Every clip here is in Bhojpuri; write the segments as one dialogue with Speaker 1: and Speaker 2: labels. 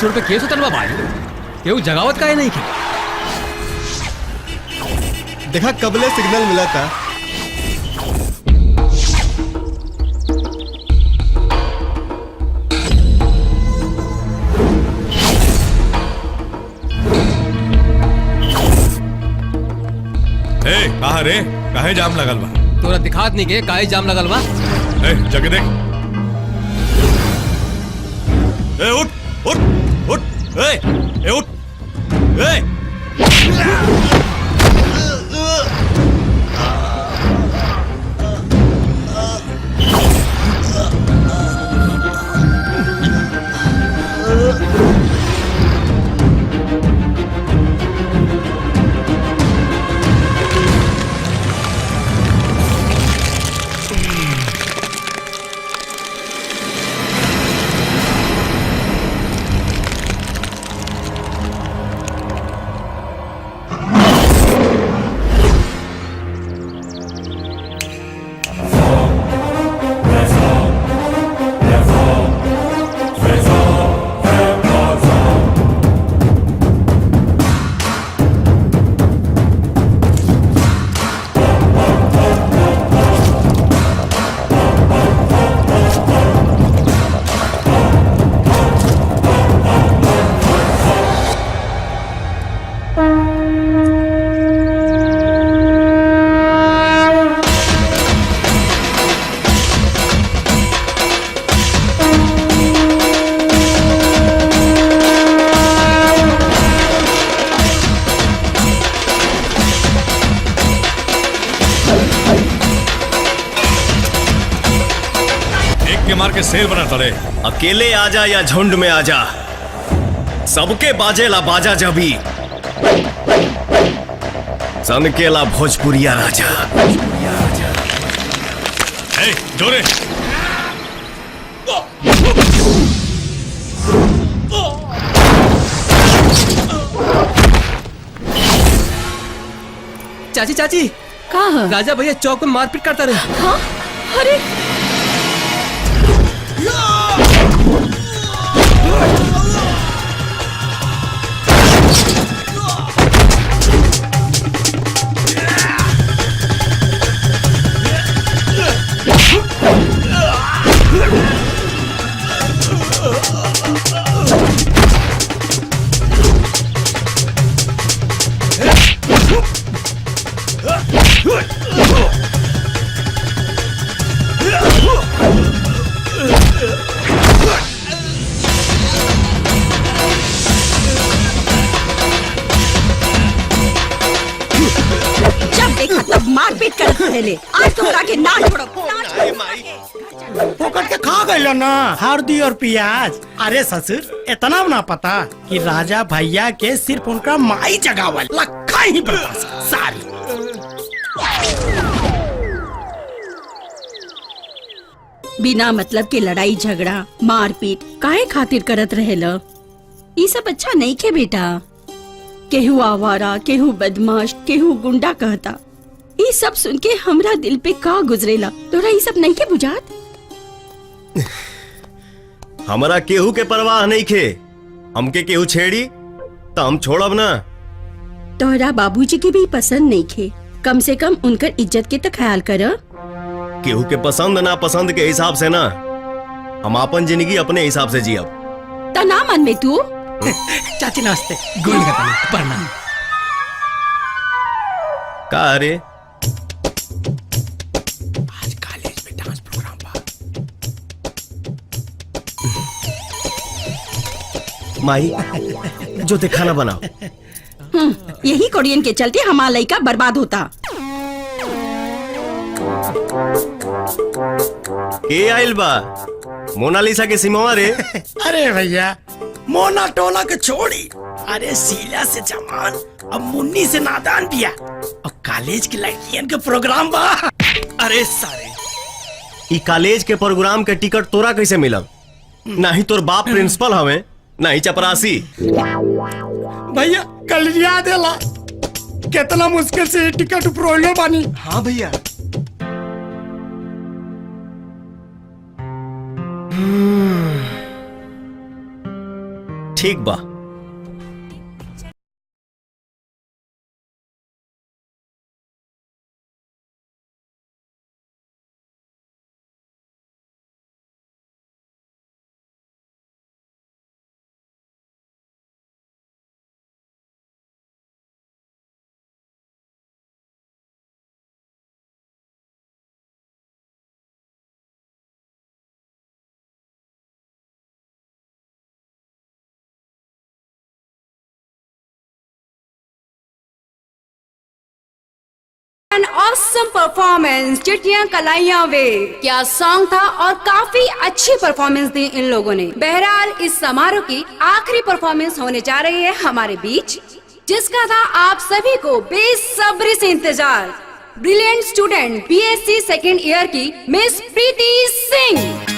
Speaker 1: रोड पे केस उतरवा भाई केहू जगावत काहे नहीं के।
Speaker 2: देखा कबले सिग्नल मिला था।
Speaker 3: कहा रे काहे जाम लगल बा?
Speaker 1: तोरा दिखात नहीं के काहे जाम लगल बा?
Speaker 3: जगह देख। उठ उठ उठ उठ मार के शेर बना तड़े।
Speaker 4: अकेले आजा या झुंड में आजा, सबके बाजेला बाजा जबी, सनकेला भोजपुरिया राजा।
Speaker 3: जोरे
Speaker 1: चाची चाची
Speaker 5: कहा
Speaker 1: राजा भैया चौक में मारपीट करता रहे।
Speaker 5: हाँ? अरे मारपीट कर पहले आज तुमरा के ना छोड़ो।
Speaker 6: पकड़ के खा गइलो ना हल्दी और प्याज। अरे ससुर इतना ना पता कि राजा भैया के सिर्फ उनका माई जगावल लखा ही बर्दाश्त सारी।
Speaker 5: बिना मतलब के लड़ाई झगड़ा मारपीट काहे खातिर करत रहेला? ये सब अच्छा नहीं के बेटा। केहू आवारा, केहू बदमाश, केहू गुंडा कहता। ये सब सुन के हमरा दिल पे का गुजरेला। तोरा ये सब नहीं के बुझात?
Speaker 4: हमारा केहू के परवाह नहीं खे। हमके केहू छेड़ी तो हम छोड़ब ना।
Speaker 5: तोहरा बाबूजी के भी पसंद नहीं खे। कम से कम उनकर इज्जत के तो ख्याल कर।
Speaker 4: केहू के पसंद ना पसंद के हिसाब से ना, हम अपन जिंदगी अपने हिसाब से जियब।
Speaker 5: ता ना मन में तू
Speaker 6: चाची नमस्ते।
Speaker 1: गोल प्रणाम।
Speaker 4: का अरे
Speaker 6: आज कॉलेज में डांस प्रोग्राम बा।
Speaker 4: माई जो ते खाना बनाओ।
Speaker 5: यही कोरियन के चलते हमारा लड़का बर्बाद होता।
Speaker 4: के आइल बा? मोनालिसा के सिमवा रे।
Speaker 6: अरे भैया मोना टोला के छोड़ी, अरे शीला से जमान अब मुन्नी से नादान पिया और कॉलेज की लड़कियन के प्रोग्राम बा। अरे सारे
Speaker 4: ई कॉलेज के प्रोग्राम के टिकट तोरा कैसे मिलल? ना ही तोर बाप प्रिंसिपल हवे ना ही चपरासी।
Speaker 6: भैया कल याद है कितना मुश्किल से टिकट प्रोलो बानी।
Speaker 2: हाँ भैया।
Speaker 4: ठीक बा।
Speaker 7: An awesome performance, चिट्टियां कलाइयां वे, क्या सॉन्ग था और काफी अच्छी परफॉर्मेंस दी इन लोगों ने। बहरहाल इस समारोह की आखिरी परफॉर्मेंस होने जा रही है हमारे बीच, जिसका था आप सभी को बेसब्री से इंतजार। Brilliant student BSc second year की मिस प्रीति सिंह।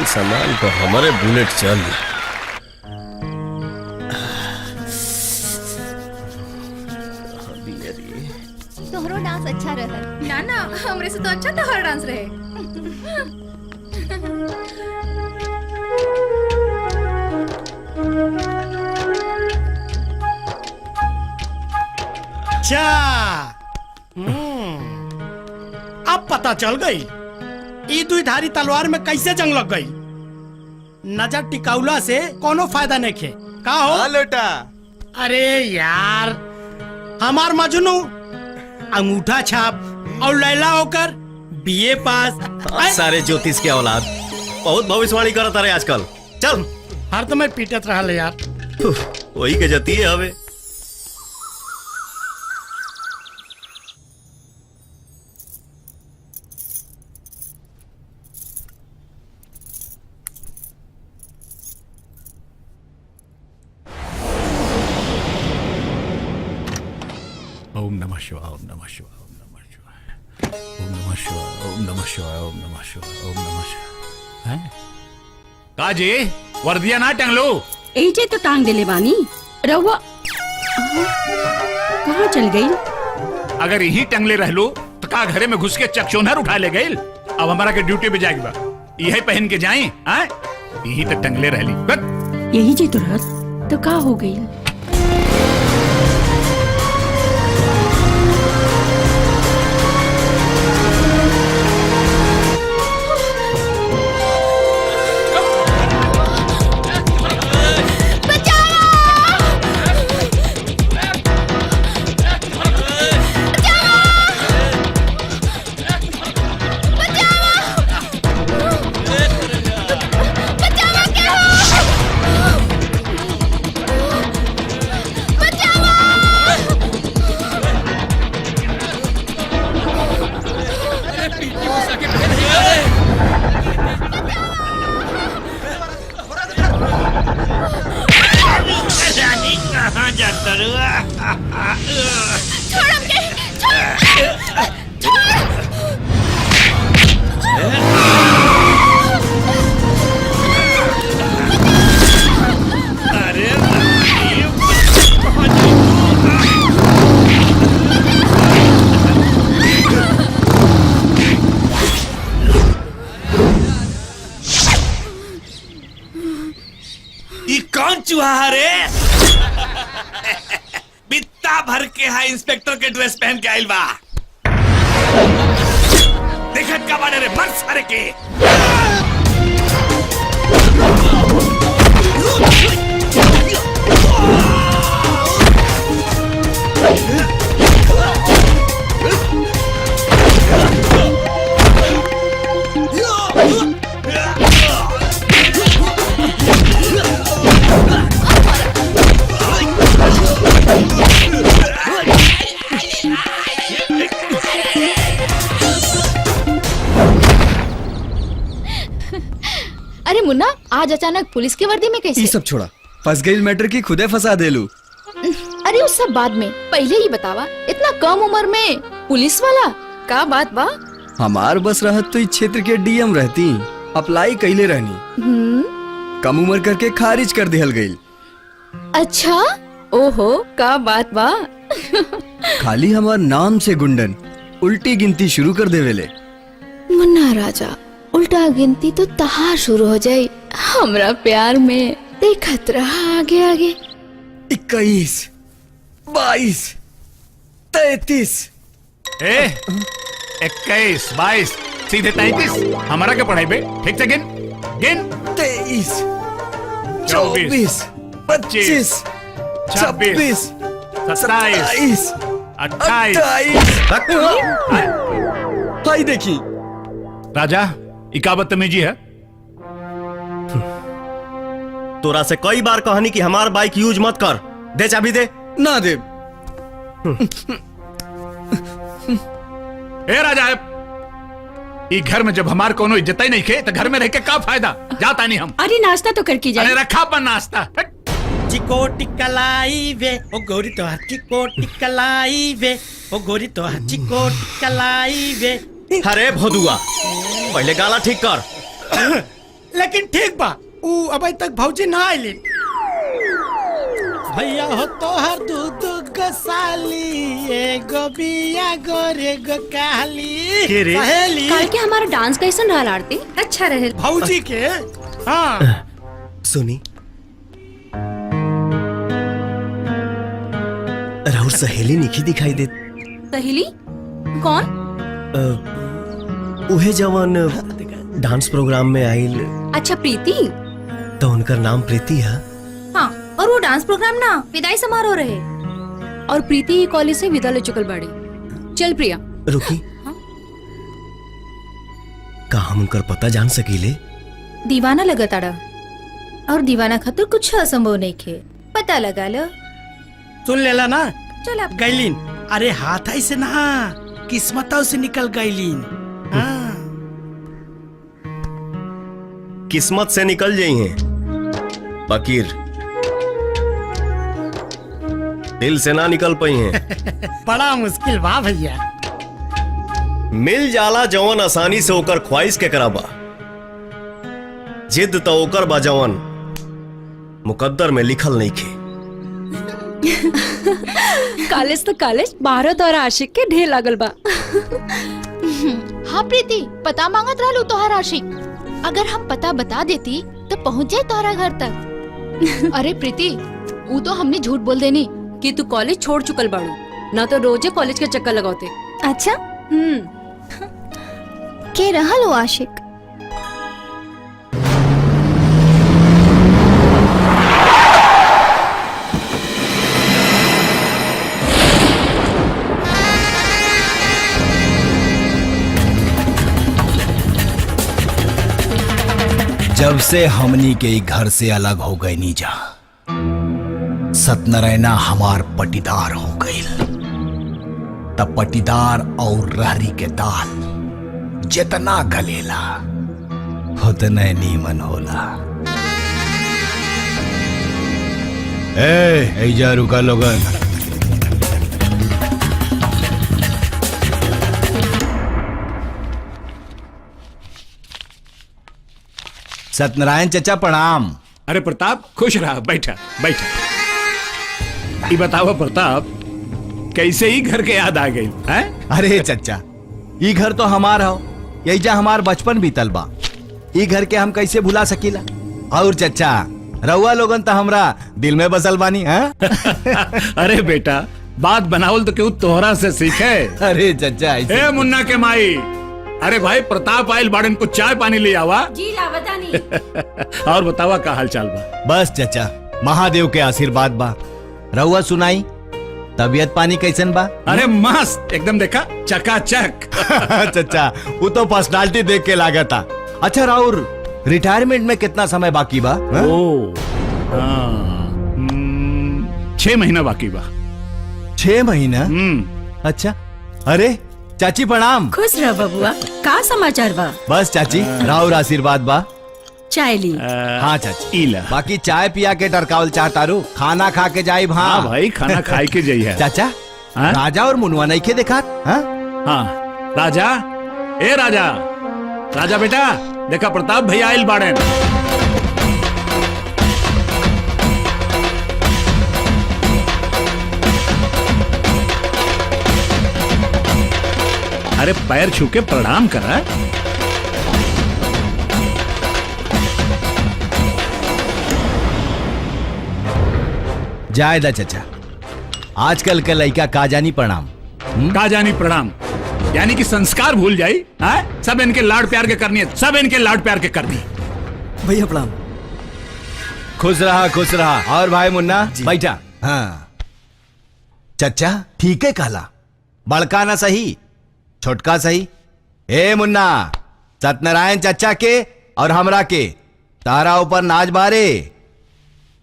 Speaker 4: सामान तो हमारे बुलेट चल।
Speaker 8: तोहरो डांस अच्छा रहा। ना ना हमरे से तो अच्छा तोहर डांस रहे।
Speaker 6: अच्छा अब पता चल गई ई दुई धारी तलवार में कैसे जंग लग गई। नजर टिकाउला से कोनो फायदा नहीं खे का हो।
Speaker 2: हाँ लोटा।
Speaker 6: अरे यार हमार मजनू अंगूठा छाप और लैला होकर बीए पास।
Speaker 4: सारे ज्योतिष के औलाद बहुत भविष्यवाणी करता रहे आजकल। चल
Speaker 6: हर तो मैं पीटत रहा यार।
Speaker 4: वही के जती है हवे।
Speaker 3: ओम नमः शिवाय, ओम नमः शिवाय, ओम नमः शिवाय, ओम नमः शिवाय, ओम नमः शिवाय, ओम नमः शिवाय, ओम नमः शिवाय। हैं? काजी वर्दिया ना टंग लो।
Speaker 5: एजे तो टांग देले बानी। रहुआ कहाँ चल गई?
Speaker 9: अगर यही टंगले रह लो तो का घरे में घुस के चकचोनहर उठा ले गई। अब हमारा के ड्यूटी पे जाएगी बा, यही पहन के जाए। यही तो टंगले रह ली।
Speaker 5: यही जे तो रहत तो का हो गई?
Speaker 10: कौन चूहा रे? बित्ता भर के है इंस्पेक्टर के ड्रेस पहन के आइल बा। देखत का बाड़े रे, मर सारे के।
Speaker 8: अरे मुन्ना, आज अचानक पुलिस की वर्दी में कैसे?
Speaker 2: ये सब छोड़ा, फंस गई मैटर की खुदे फंसा दे लू।
Speaker 8: अरे उस सब बाद में, पहले ही बतावा, इतना कम उम्र में पुलिस वाला का बात बा?
Speaker 2: हमार बस रहत तो इस क्षेत्र के डीएम रहती, अप्लाई कैले रहनी, कम उम्र करके खारिज कर दिहल गई।
Speaker 8: अच्छा, ओहो, का बात बा?
Speaker 2: खाली हमार नाम से गुंडन उल्टी गिनती शुरू कर देवेले।
Speaker 8: मुन्ना राजा, उल्टा गिनती तो तहार शुरू हो जाए हमरा प्यार में। देखत रहा आगे आगे।
Speaker 2: 21, 22, 33।
Speaker 9: 21, 22, सीधे 33। हमारा क्या पढ़ाई बे? ठीक से गिन गिन।
Speaker 2: 23, 24, 25, 26,
Speaker 9: 27, 28।
Speaker 2: भाई देखी
Speaker 9: राजा, इका बदतमीजी है।
Speaker 4: तोरा से कई बार कहनी कि हमार बाइक यूज मत कर। दे चाबी दे।
Speaker 2: ना दे।
Speaker 9: ए राजा, ई घर में जब हमार कोनो इज्जत ही नहीं खे तो घर में रह के का फायदा? जाता नहीं हम।
Speaker 5: अरे नाश्ता तो करके जाए।
Speaker 9: अरे रखा अपन नाश्ता।
Speaker 6: चिकोटी कलाई वे, ओ गोरी तो हर चिकोटी कलाई वे, ओ गोरी तो हर चिकोटी कलाई वे।
Speaker 4: अरे भोदुआ, पहले गाला ठीक कर।
Speaker 6: लेकिन ठीक बा, ऊ अभी तक भौजी ना आइली। भैया हो तो हर दूध गसाली, एगो बिया गोरे गो काली।
Speaker 4: के रे?
Speaker 6: सहेली
Speaker 7: कल के हमारा डांस कैसन रहा आरती? अच्छा रहे।
Speaker 6: भौजी के। हाँ
Speaker 4: सुनी, राहुल सहेली निखी दिखाई दे।
Speaker 7: सहेली? कौन?
Speaker 4: उहे जवान डांस प्रोग्राम में आइल।
Speaker 7: अच्छा, प्रीति।
Speaker 4: तो उनका नाम प्रीति है।
Speaker 7: हाँ, और वो डांस प्रोग्राम ना विदाई समारोह रहे। और प्रीति कॉलेज से विदा ले चुकल बाड़ी। चल प्रिया।
Speaker 4: रुकी, का हम उनकर पता जान सकीले?
Speaker 7: दीवाना लगताड़ा।
Speaker 8: और दीवाना खातिर कुछ असंभव नहीं खे, पता लगा लो।
Speaker 6: सुन लेला ना,
Speaker 8: चल आप
Speaker 6: गैलीन। अरे हाथ ऐसे ना, किस्मतों से निकल गैलीन। हाँ।
Speaker 4: किस्मत से निकल जाई हैं, बकीर दिल से ना निकल पाई हैं।
Speaker 6: बड़ा मुश्किल बा भैया।
Speaker 4: मिल जाला जवन आसानी से ओकर ख्वाहिश के कराबा, जिद तो ओकर बा जवन मुकद्दर में लिखल नहीं खे।
Speaker 7: कॉलेज तो कॉलेज, भारत और आशिक के ढेर लागल बा।
Speaker 8: हाँ प्रीति, पता मांगत रहलू तोहर आशिक। अगर हम पता बता देती तो पहुँच जाए तोहरा घर तक। अरे प्रीति, वो तो हमने झूठ बोल देनी
Speaker 7: कि तू कॉलेज छोड़ चुकल बाड़ू, ना तो रोजे कॉलेज के चक्कर लगाते।
Speaker 8: अच्छा के रहल हो आशिक?
Speaker 11: जब से हमनी के ई घर से अलग हो गई नीजा, सत्यनारायणा हमार पटीदार हो गई। तब पटीदार और रहरी के दाल जितना गलेला उतने नीमन होला। एजा रुका लोगन। सत्यनारायण चचा प्रणाम।
Speaker 9: अरे प्रताप, खुश रहा, बैठा बैठा। ये बताओ प्रताप, कैसे ही घर के याद आ गई है?
Speaker 11: अरे चचा, ई घर तो हमार हो, यही हमार बचपन बीतल बा। ई घर के हम कैसे भुला सकीला? और चचा, रउआ लोगन तो हमरा दिल में बसल बानी।
Speaker 9: अरे बेटा, बात बनावल तो क्यों तोहरा से सीखे।
Speaker 11: अरे चचा
Speaker 9: ए मुन्ना के माई, अरे भाई प्रताप आयल बाड़न को चाय पानी ले आवा।
Speaker 5: जी लावतानी।
Speaker 9: और बतावा का हाल चाल बा?
Speaker 11: बस चचा, महादेव के आशीर्वाद बा। रउआ सुनाई, तबियत पानी कैसन बा?
Speaker 9: अरे मस्त, एकदम देखा चकाचक।
Speaker 11: चचा, वो तो पर्सनालिटी देख के लागता। अच्छा राउर, रिटायरमेंट में कितना समय बाकी बा?
Speaker 9: ओ, 6 महीना बाकी बा।
Speaker 11: 6 महीना? अच्छा। अरे चाची प्रणाम।
Speaker 5: खुश रह बबुआ, का समाचार बा?
Speaker 11: बस चाची, राउर आशीर्वाद बा।
Speaker 5: चाय ली।
Speaker 11: हाँ चाची,
Speaker 9: इला।
Speaker 11: बाकी चाय पिया के टरकावल चाहतारू, खाना खा के जाई।
Speaker 9: हाँ भाई, खाना खाए के जाई है।
Speaker 11: चाचा,
Speaker 9: हाँ?
Speaker 11: राजा और मुनवा नहीं के देखा? हाँ?
Speaker 9: राजा, ए राजा, राजा बेटा, देखा प्रताप भैया आयल बाड़े। अरे पैर छू के प्रणाम करा।
Speaker 11: जायदा चचा, आजकल के लड़का का जानी प्रणाम।
Speaker 9: का जानी प्रणाम, यानी कि संस्कार भूल जाई। हाँ? सब इनके लाड प्यार के करनी है, सब इनके लाड प्यार के करनी।
Speaker 2: भैया प्रणाम।
Speaker 11: खुश रहा। और भाई मुन्ना बैठा। हाँ चचा, ठीक है कहला, बड़का ना सही छोटका सही। ए मुन्ना, सत्यनारायण चचा के और हमरा के तारा ऊपर नाच बारे।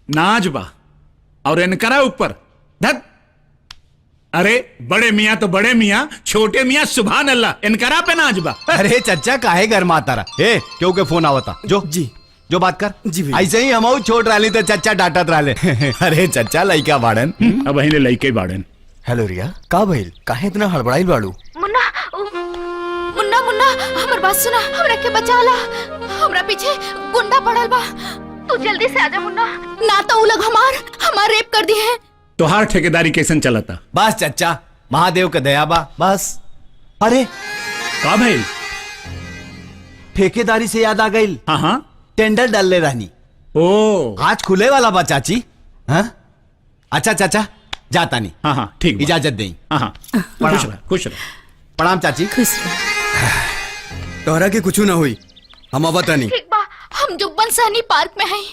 Speaker 9: नाच बा और इनकरा ऊपर धत। अरे बड़े मियाँ तो बड़े मियाँ, छोटे मियाँ सुभान अल्लाह, इनकरा पे नाच बा।
Speaker 11: अरे चचा काहे घर माता रहा? ए क्यों के फोन आवता? जो बात कर।
Speaker 2: जी भैया।
Speaker 11: ऐसे ही हम छोट रही तो चचा डांटत रहे। अरे चचा लइका बाड़न।
Speaker 9: अब अहिने लइके बाड़न।
Speaker 2: हेलो रिया, का भइल? काहे इतना हड़बड़ाइल बाड़ू?
Speaker 8: मुन्ना मुन्ना मुन्ना, हमर बात सुना, हमरा के बचाला। हमरा पीछे गुंडा पड़ल बा, तू जल्दी से आजा मुन्ना, ना तो उ लोग हमार रेप कर दी है।
Speaker 9: तोहार ठेकेदारी कैसन चलता?
Speaker 11: बस चचा, महादेव का दया बा बस। अरे
Speaker 9: का भाई,
Speaker 11: ठेकेदारी से याद आ गई।
Speaker 9: हाँ,
Speaker 11: टेंडर डाल ले रहनी।
Speaker 9: ओ,
Speaker 11: आज खुले वाला बा चाची। हाँ? अच्छा चाचा, जाता नहीं।
Speaker 9: हाँ ठीक,
Speaker 11: इजाजत दें।
Speaker 9: हाँ, खुश रह।
Speaker 11: प्रणाम चाची।
Speaker 5: खुश
Speaker 2: तोहरा के कुछ ना हुई, हम आवता नहीं।
Speaker 8: ठीक बा, हम जुब्बन सहनी पार्क में हैं।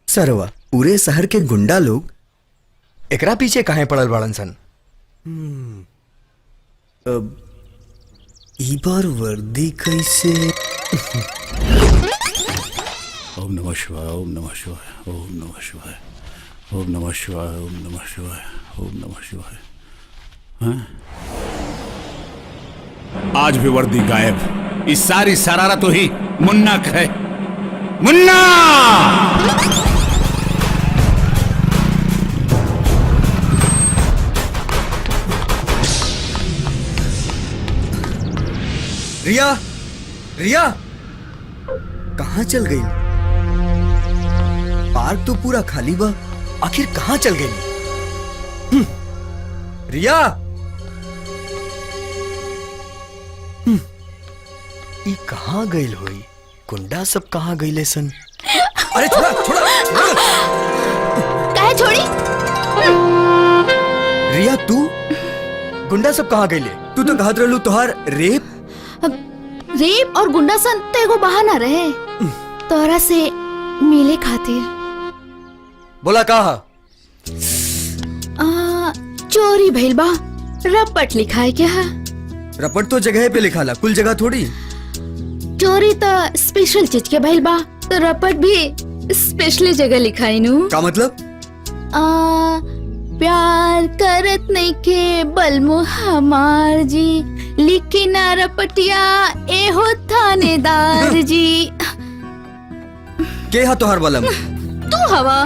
Speaker 2: सरवा, पूरे शहर के गुंडा लोग एकरा पीछे काहे पड़ल बाड़न सन? अब ई बार वर्दी कैसे?
Speaker 3: ओम नमः शिवाय ओम नमः शिवाय ओम नमः शिवाय ओम नमः शिवाय ओम नमः शिवाय ओम नमः शिवाय। हाँ? आज भी वर्दी गायब। इस सारी शरारा तो ही मुन्ना का है। मुन्ना!
Speaker 2: रिया, रिया, कहाँ चल गई? पार्क तो पूरा खाली बा, आखिर कहाँ चल गई? रिया, ई कहाँ गई होई? गुंडा सब कहाँ गईले सन? अरे छोड़ा, छोड़ा, छोड़ा।
Speaker 8: काहे छोड़ी?
Speaker 2: रिया तू, गुंडा सब कहाँ गईले? तू तो कहत रहलू तोहार रेप
Speaker 8: और गुंडासन तो एगो बहाना रहे तोरा से मिले खातिर।
Speaker 2: बोला कहा?
Speaker 8: चोरी भइल बा, रपट लिखाए क्या है?
Speaker 2: रपट तो जगह पे लिखाला, कुल जगह थोड़ी।
Speaker 8: चोरी तो स्पेशल चीज के भइल बा, तो रपट भी स्पेशल जगह लिखाई नु।
Speaker 2: का मतलब?
Speaker 8: प्यार करत नहीं के बलमु हमार जी, लेकिन रपटिया एहो थानेदार जी।
Speaker 2: के हा तोहार बलम?
Speaker 8: तू हवा।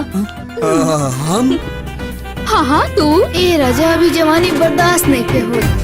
Speaker 2: हम?
Speaker 8: हाँ हाँ तू। ए राजा अभी जवानी बर्दाश्त नहीं के हो।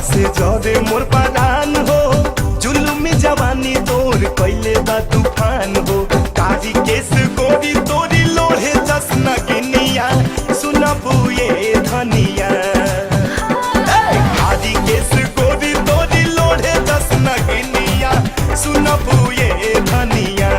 Speaker 12: से जोरे मोर परान हो, जुलुमी जवानी तोर पहले बा तूफान हो। काजी केस गोरी तोरी लोहे जसना गिनिया, सुनबू ये धनिया। काजी केस गोरी तोरी लोहे जसना गिनिया, सुनबू ये धनिया।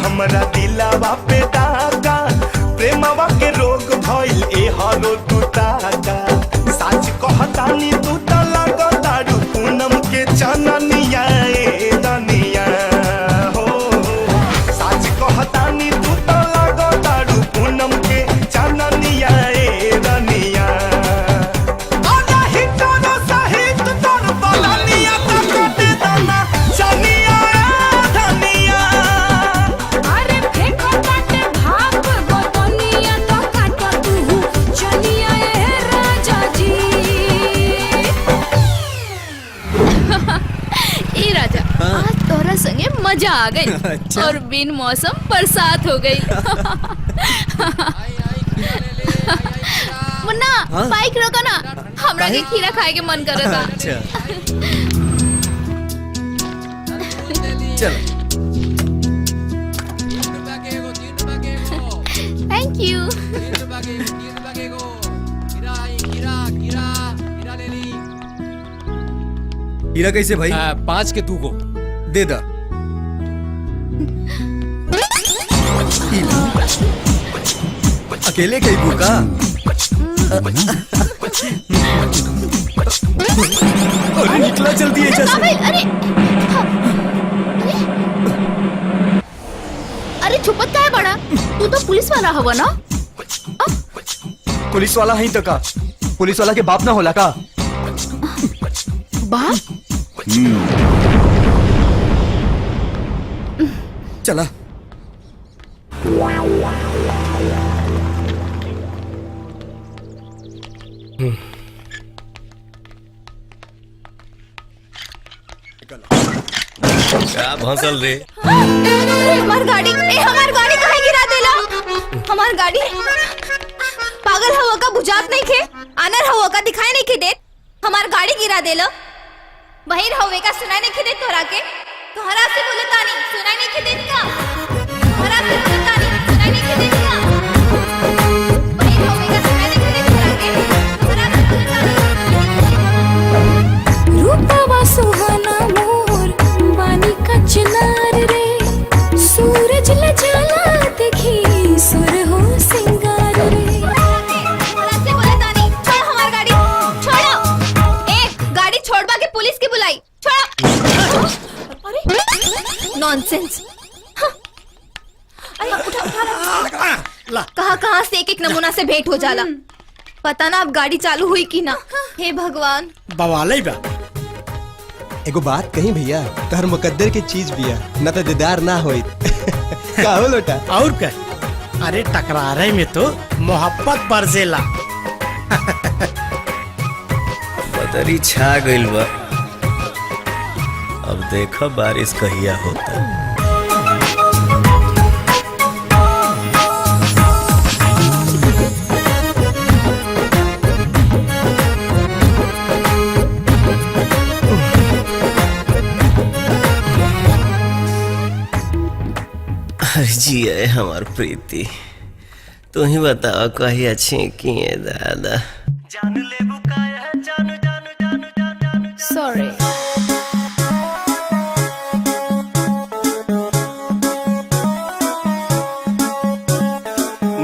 Speaker 12: हमरा दिलावा पे दागा, प्रेमवा के रोग भइल ए हरो तू ताका। साच कहतानी तू त लगतारू पूनम के चननिया ए दनिया हो। साच कहतानी तू त लगतारू पूनम के चननिया ए दनिया। आजा हिटनो सहित तोर बलनिया तक दे दना चनिया धनिया।
Speaker 7: अरे फेंको काटे भाप गोतनी
Speaker 8: मजा आ गई।
Speaker 2: अच्छा।
Speaker 8: और बिन मौसम बरसात हो गई। मुन्ना
Speaker 2: हाँ?
Speaker 8: बाइक रोको ना, हमरा के खीरा खाए के मन करे बा।
Speaker 2: अच्छा चलो।
Speaker 8: Thank you.
Speaker 2: हीरा कैसे भाई?
Speaker 1: 5 के 2 को
Speaker 2: दे दा। अकेले कहीं भूखा? अरे निकला जल्दी है जैसे।
Speaker 8: अरे अरे छुपत का है बड़ा, तू तो पुलिस वाला हवा ना?
Speaker 2: पुलिस वाला है तो का? पुलिस वाला के बाप ना होला का?
Speaker 8: बाप?
Speaker 2: चला।
Speaker 4: क्या भंसल रे?
Speaker 8: हमार गाड़ी, हमार गाड़ी काहे गिरा देला? हमार गाड़ी पागल हवा का बुझात नहीं खे, आनर हवा का दिखाई नहीं खे देत, हमार गाड़ी गिरा देला। बहिर हवे का सुनाई नहीं खे देत तोरा के? तोहरा से बोले तानी सुनाई नहीं खे देत का? तोहरा से बोले तानी सुनाई नहीं खे देत का? बहिर हवे का सुनाई नहीं खे देत तोरा के? तोहरा से बोले तानी
Speaker 13: रूपवा सुहाना मोर बानी का चिनार रे, सूरज लजाला देखी सुर हो सिंगार रे।
Speaker 8: तोहरा से बोले तानी छोड़ हमार गाड़ी, छोड़ो। गाड़ी छोड़वा के पुलिस की बुलाई, छोड़ो। अरे नॉनसेंस। कहाँ से एक नमूना से भेंट हो जाला, पता ना अब गाड़ी चालू हुई कि ना। हे भगवान।
Speaker 6: बवाले बा।
Speaker 14: एगो बात कही भैया, तहर मुकद्दर की चीज बिया, न तो दीदार ना होई। का हो लोटा?
Speaker 6: और क्या? अरे टकरारे में तो मोहब्बत बरसेला।
Speaker 4: बदरी छा गइल बा, अब देखो बारिश कहिया होता। जी है हमार प्रीति, तू ही बताओ कही अच्छी की है दादा।
Speaker 8: सॉरी।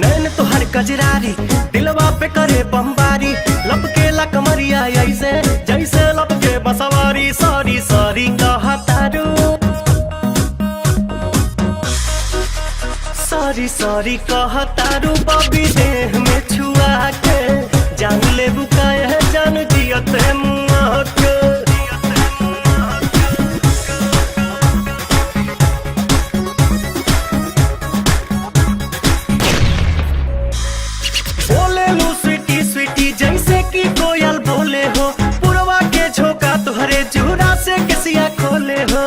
Speaker 4: नैन तोहर कजरारी दिलवा पे करे बमबारी, लपकेला कमरिया ऐसे जैसे लपके बसवारी। सॉरी सॉरी कहा तारू, सॉरी सॉरी कहा तारू, बबी देह में छुआ के जान ले बुकाया है जान जियत है मुआ के। बोले लू स्वीटी स्वीटी जैसे कि कोयल बोले हो, पुरवा के झोंका तुहरे जुरा से किसिया खोले हो।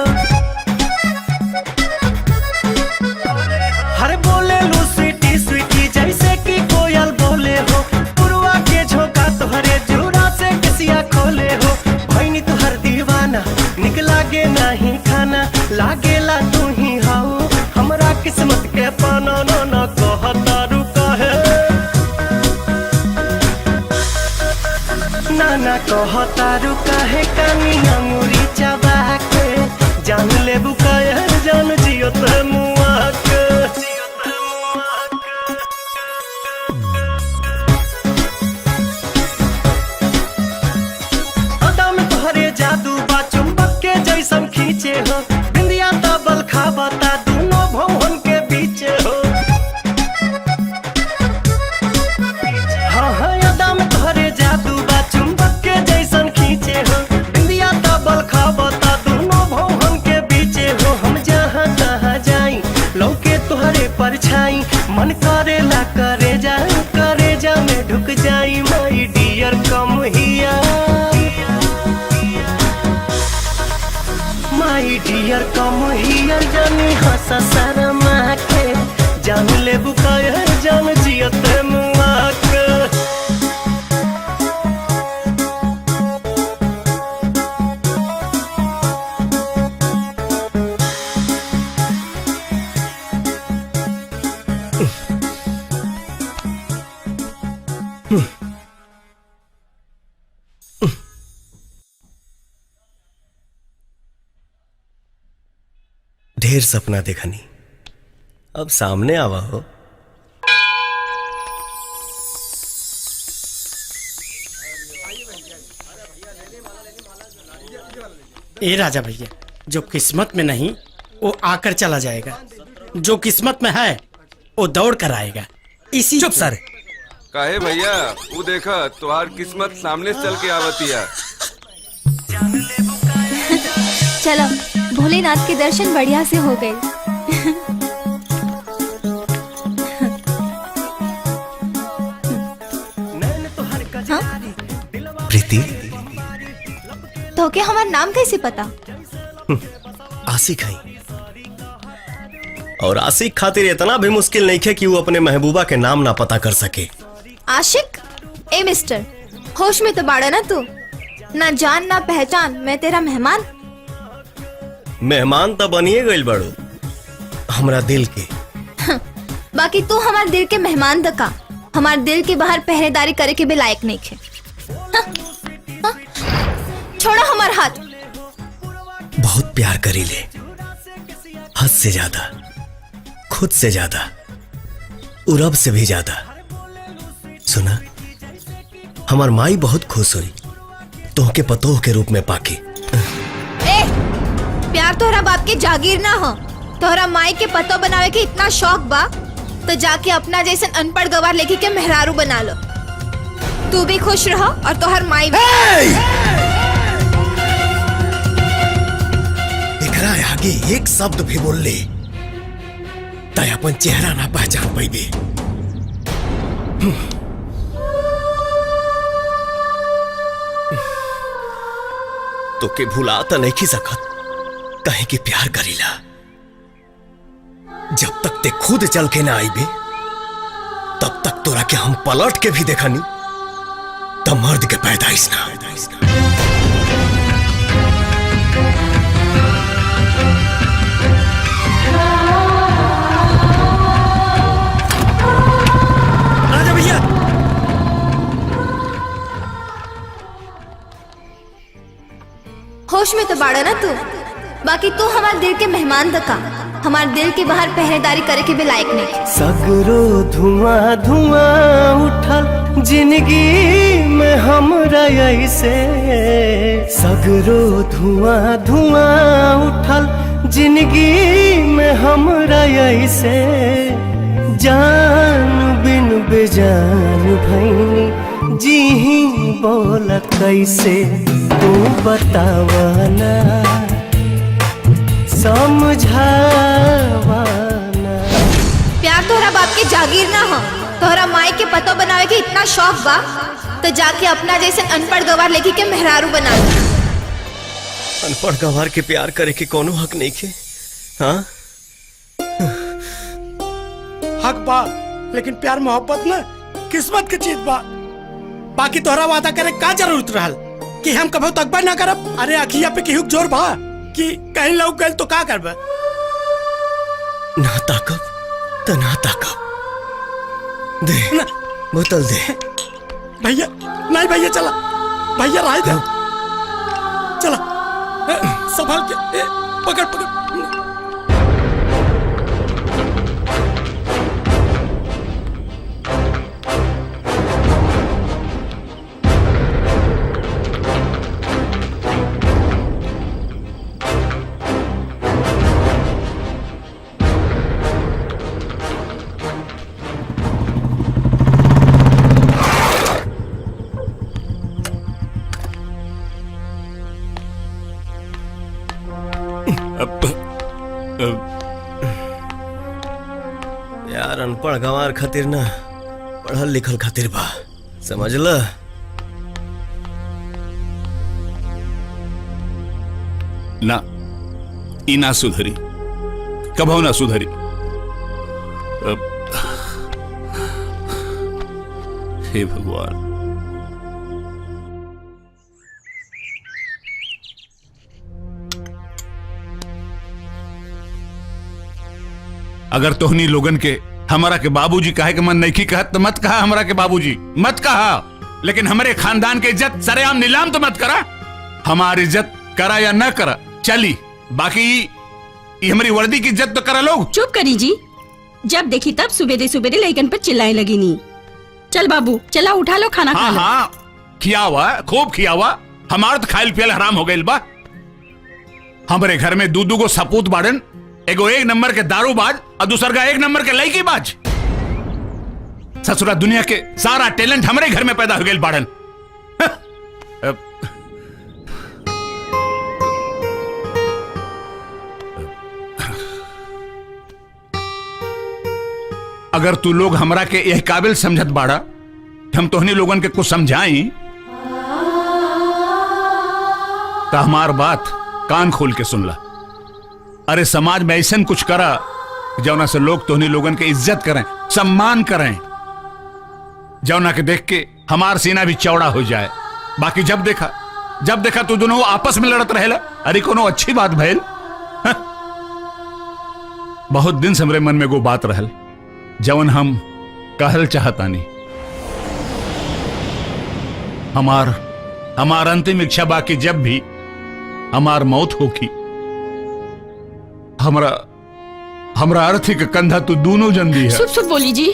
Speaker 4: हर बोले लू स्वीटी स्वीटी जैसे कि कोयल बोले हो, पुरवा के झोंका तुहरे जुरा से किसिया खोले हो। भैनी तुहर दीवाना निक लागे नहीं खाना, लागेला तू ही हाउ हमरा किस्मत के पाना। ना ना कहता रुका है, ना ना कहता रुका है, कानी अंगूरी चबा के जान ले बुकाया जान जियो ते मुआ के। अदा में तोहरे जादू बा चुंबक के जैसन खींचे हो, बिंदिया तबल खाबता दोनों भवन के बीचे हो। हाँ हाँ अदा में तोहरे जादू बा चुंबक के जैसन खींचे हो, बिंदिया तबल खाबता दोनों भवन के बीचे हो। हम जहाँ तहाँ जाई लौके तोहरे परछाई, मन करेला करे जा में ढुक जाई। माई डियर कम हिया, माई डियर कम हियर जान सा शर्मा के जान ले बुकाए जान जियते मुआ के
Speaker 6: ढेर सपना देखनी, अब सामने आवा हो।
Speaker 15: ए राजा भैया, जो किस्मत में नहीं वो आकर चला जाएगा, जो किस्मत में है वो दौड़ कर आएगा। इसी
Speaker 1: चुप सारे।
Speaker 16: काहे भैया, वो देखा तुम्हार किस्मत सामने से चल के आवतिया।
Speaker 8: चलो, भोलेनाथ के दर्शन बढ़िया से हो गए।
Speaker 6: प्रीति,
Speaker 8: तो क्या हमारा नाम कैसे पता?
Speaker 6: आशिक है, और आशिक खातिर इतना भी मुश्किल नहीं है कि वो अपने महबूबा के नाम ना पता कर सके।
Speaker 8: आशिक? ए मिस्टर, होश में तो बाड़ा ना तू? ना जान ना पहचान, मैं तेरा मेहमान।
Speaker 6: मेहमान तो बनिए गइल बड़ो हमरा दिल के।
Speaker 8: बाकी तू हमारे दिल के मेहमान दका, हमारे दिल के बाहर पहरेदारी करे के भी लायक नहीं खे। छोड़ो हमार हाथ।
Speaker 6: बहुत प्यार करी ले, हद से ज्यादा, खुद से ज्यादा, और रब से भी ज्यादा। सुना, हमार माई बहुत खुश हुई तोहके पतोह के रूप में पाके।
Speaker 8: प्यार तोहरा बाप के जागीर ना हो, तोहरा माई के पतो बनावे के इतना शौक बा तो जाके अपना जैसे अनपढ़ गवार लेके के मेहरारू बना लो। तू भी खुश रहो और तोहर माई भी।
Speaker 6: एकरा आगे एक शब्द भी बोल ले तय अपन चेहरा ना पहचान पाइबे। तो के भुला तो नहीं की सकत, कहे कि प्यार करीला। जब तक ते खुद चल के ना आईबे तब तक तोरा के हम पलट के भी देखनी तब मर्द के पैदाइश ना।
Speaker 15: राजा भैया,
Speaker 8: होश में तो बाड़ा ना तू? बाकी तू हमारे दिल के मेहमान दका, हमारे दिल के बाहर पहरेदारी करे के भी लायक नहीं।
Speaker 4: सगरो धुआं धुआं उठल जिंदगी में हमरा ऐसे, सगरो धुआं धुआं उठल जिंदगी में हमरा ऐसे, जान बिन बेजान भैनी जी ही बोल कैसे, तू बतावाना समझावाना।
Speaker 8: प्यार तोहरा बाप के जागीर ना हो, तोहरा माई के पतो बनावे के इतना शौक बा तो जाके अपना जैसे अनपढ़ गवार लेके के मेहरारू बना लो।
Speaker 6: अनपढ़ गंवार के प्यार करे के कोनो हक नहीं के। हाँ,
Speaker 15: हक बा, लेकिन प्यार मोहब्बत ना किस्मत के चीज बा। बाकी तोहरा वादा करे का जरूरत रहल कि हम कभी तकबा ना करब? अरे अखिया पे केहू जोर बा कि कहीं लौक गए तो का करब?
Speaker 6: ना ताकब तो ना ताकब। दे
Speaker 15: ना।
Speaker 6: बोतल दे।
Speaker 15: भैया नहीं, भैया चला, भैया राय दे, चला संभाल के, पकड़ पकड़।
Speaker 6: यार अनपढ़ गंवार खातिर ना, पढ़ल लिखल खातिर बा, समझ ल।
Speaker 9: ना, ई ना सुधरी। कभो ना सुधरी। हे भगवान। अगर तोहनी लोगन के हमारा के बाबूजी कहे के मन नहीं की कहत तो मत कहा हमारा के बाबूजी, मत कहा। लेकिन हमारे खानदान के इज्जत सरेआम नीलाम तो मत करा। हमारी इज्जत करा या न करा चली, बाकी ये हमारी वर्दी की इज्जत तो करा लोग।
Speaker 5: चुप करी जी, जब देखी तब सुबेरे सुबेरे लइकन पर चिल्लाए लगी नी। चल बाबू चला उठा लो खाना खा लो।
Speaker 9: हाँ खिया हुआ खूब खिया हुआ, हमारा तो खायल पियल हराम हो गई बा। हमारे घर में दूधू को सपूत बाड़न, एगो एक नंबर के दारूबाज और दूसर का एक नंबर के लड़की बाज। ससुरा दुनिया के सारा टैलेंट हमारे घर में पैदा हो गए बाड़न। अगर तू लोग हमरा के यह काबिल समझत बाड़ा हम तोहनी लोगन के कुछ समझाई तो हमार बात कान खोल के सुन ला। अरे समाज में ऐसा कुछ करा जौना से लोग तोहनी लोगन के इज्जत करें, सम्मान करें, जौना के देख के हमार सीना भी चौड़ा हो जाए। बाकी जब देखा तू दोनों आपस में लड़त रहेला, अरे कोनो अच्छी बात भइल? बहुत दिन से हमरे मन में वो बात रहल जवन हम कहल चाहतानी। हमार अंतिम इच्छा बाकी जब भी हमार मौत होगी हमरा अर्थी के कंधा तू दोनों जन दी है।
Speaker 5: सुप बोली जी।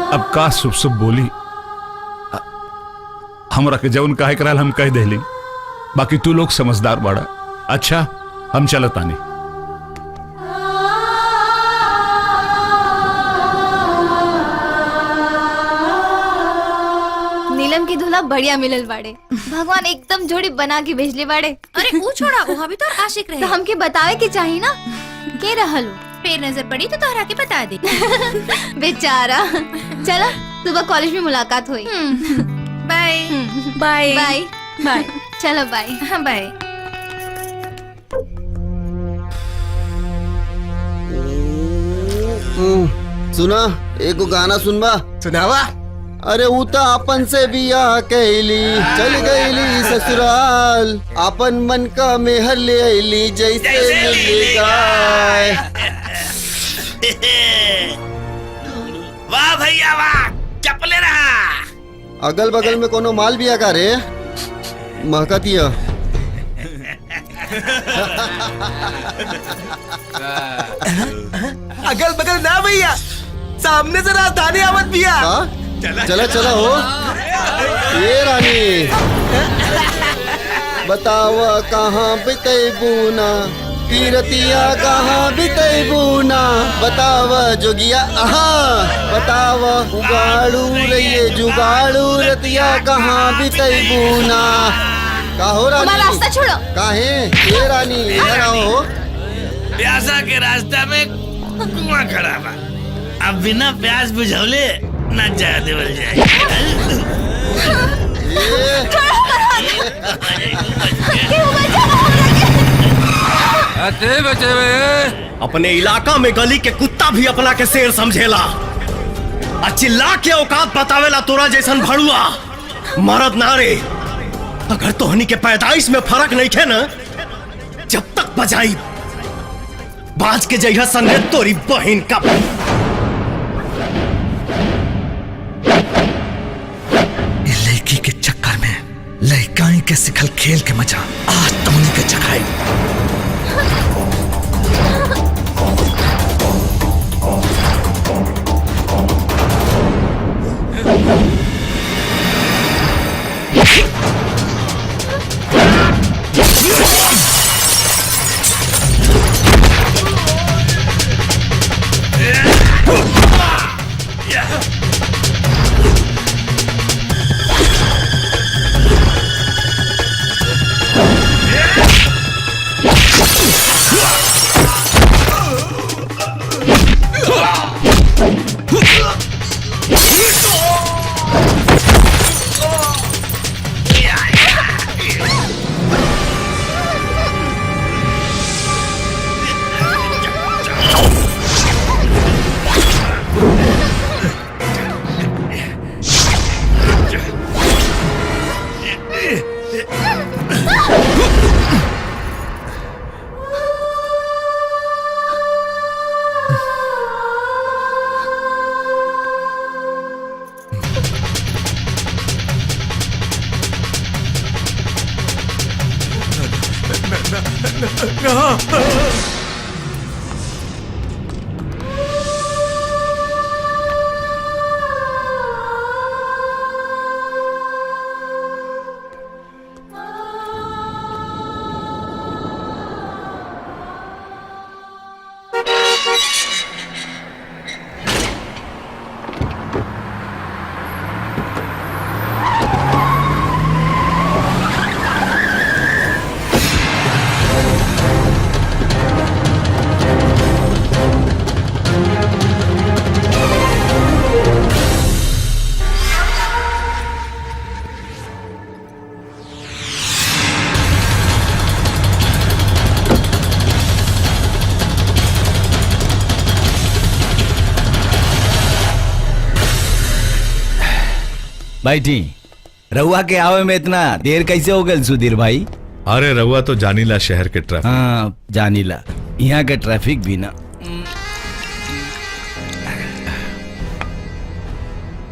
Speaker 9: अब का सुप बोली, हमरा के जवन काहे कराल हम कह देली, बाकी तू लोग समझदार बाड़ा। अच्छा हम चलतानी।
Speaker 8: नीलम की दूल्हा बढ़िया मिलल बाड़े, भगवान एकदम जोड़ी बना के भेजले बाड़े।
Speaker 17: अरे वो छोड़ा, वहाँ भी तो आशिक रहे।
Speaker 8: तो हमके बतावे के चाहिए ना के रहल हो।
Speaker 17: फिर नजर पड़ी तो तोहरा के बता दे।
Speaker 8: बेचारा। चला सुबह कॉलेज में मुलाकात हुई।
Speaker 17: Bye
Speaker 8: bye bye bye. चलो बाय।
Speaker 17: हाँ बाय।
Speaker 18: सुना एगो गाना सुनबा?
Speaker 14: सुनावा।
Speaker 18: अरे ऊ तो अपन से बियाह कैली चल गईली ससुराल, अपन मन का मेहर ले आईली जैसे मिली गाय।
Speaker 10: वाह भैया वाह, चपले रहा।
Speaker 18: अगल बगल में कोनो माल बिया का रे? महकतिया।
Speaker 14: अगल बगल ना भैया, सामने से राजधानी आवत भैया।
Speaker 18: चला चला हो। ये रानी बताव कहाँ बितैबूना, पीरतिया कहाँ बितैबूना, बताव जोगिया बताव उगाड़ू रहिए जुगाड़ू रतिया कहाँ बितैबूना। काहो रानी?
Speaker 8: रास्ता छोड़ो।
Speaker 18: काहे? ये रानी इधर आओ।
Speaker 10: प्यासा के रास्ता में कुआं खड़ा बा, अब बिना प्यास बुझौले ना जा देवल जाए।
Speaker 6: अपने इलाका में गली के कुत्ता भी अपना के शेर समझेला, चिल्ला के औकात बतावेला तोरा जैसन भड़ुआ मरद नारे। अगर तोहनी के पैदाइश में फर्क नहीं थे ना, जब तक बजाई बाज के जइहा संगे तोरी बहन का।
Speaker 19: लड़की के चक्कर में लड़काई के सिखल खेल के मजा आज तुमने के चखाई।
Speaker 11: बैठी रहुआ के आवे में इतना देर कैसे हो गल सुधीर भाई?
Speaker 20: अरे रहुआ तो जानीला शहर के ट्रैफिक।
Speaker 11: हाँ जानीला, यहाँ के ट्रैफिक भी ना।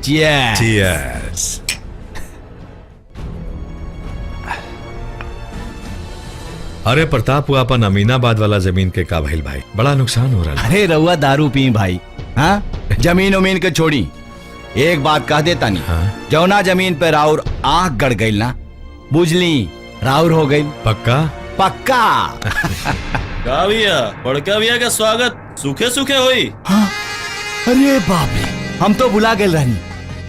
Speaker 20: Cheers। अरे प्रताप हुआ अपन अमीनाबाद वाला जमीन के का भइल भाई, बड़ा नुकसान हो रहा है।
Speaker 11: अरे रहुआ दारू पी भाई, हाँ जमीन उमीन के छोड़ी, एक बात कह देता नहीं। हाँ? जौना जमीन पे राउर आंख गड़ गई ना, बुझली राउर हो गई।
Speaker 20: पक्का?
Speaker 11: पक्का।
Speaker 21: का भैया बड़का भैया का स्वागत सूखे सूखे हुई।
Speaker 11: हाँ? अरे बाप रे, हम तो बुला गए रहनी।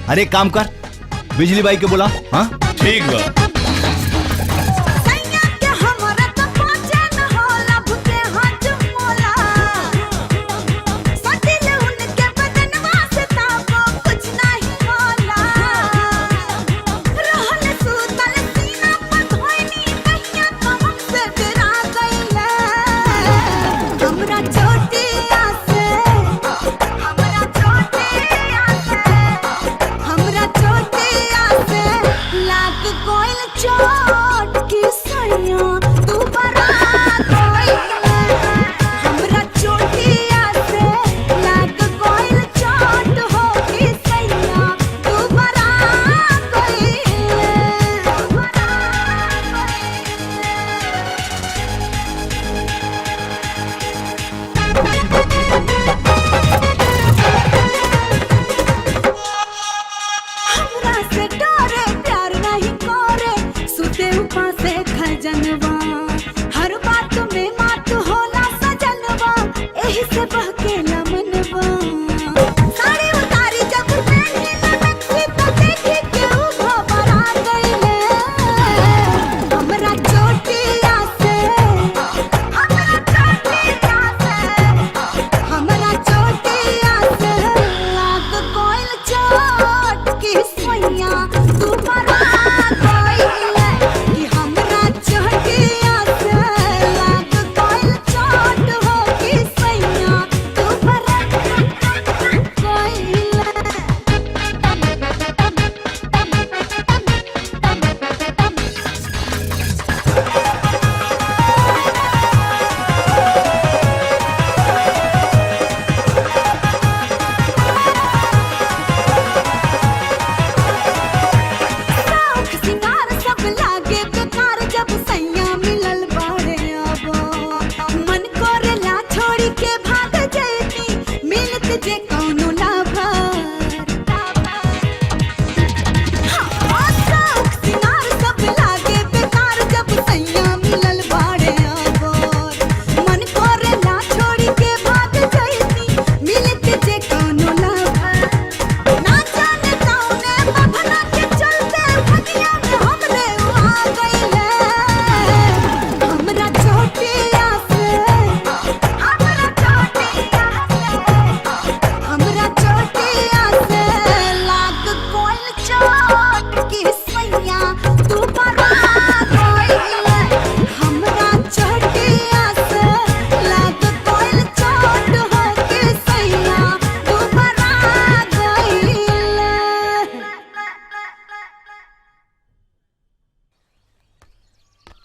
Speaker 11: अरे काम कर, बिजली बाई के बुला। हाँ
Speaker 21: ठीक बा।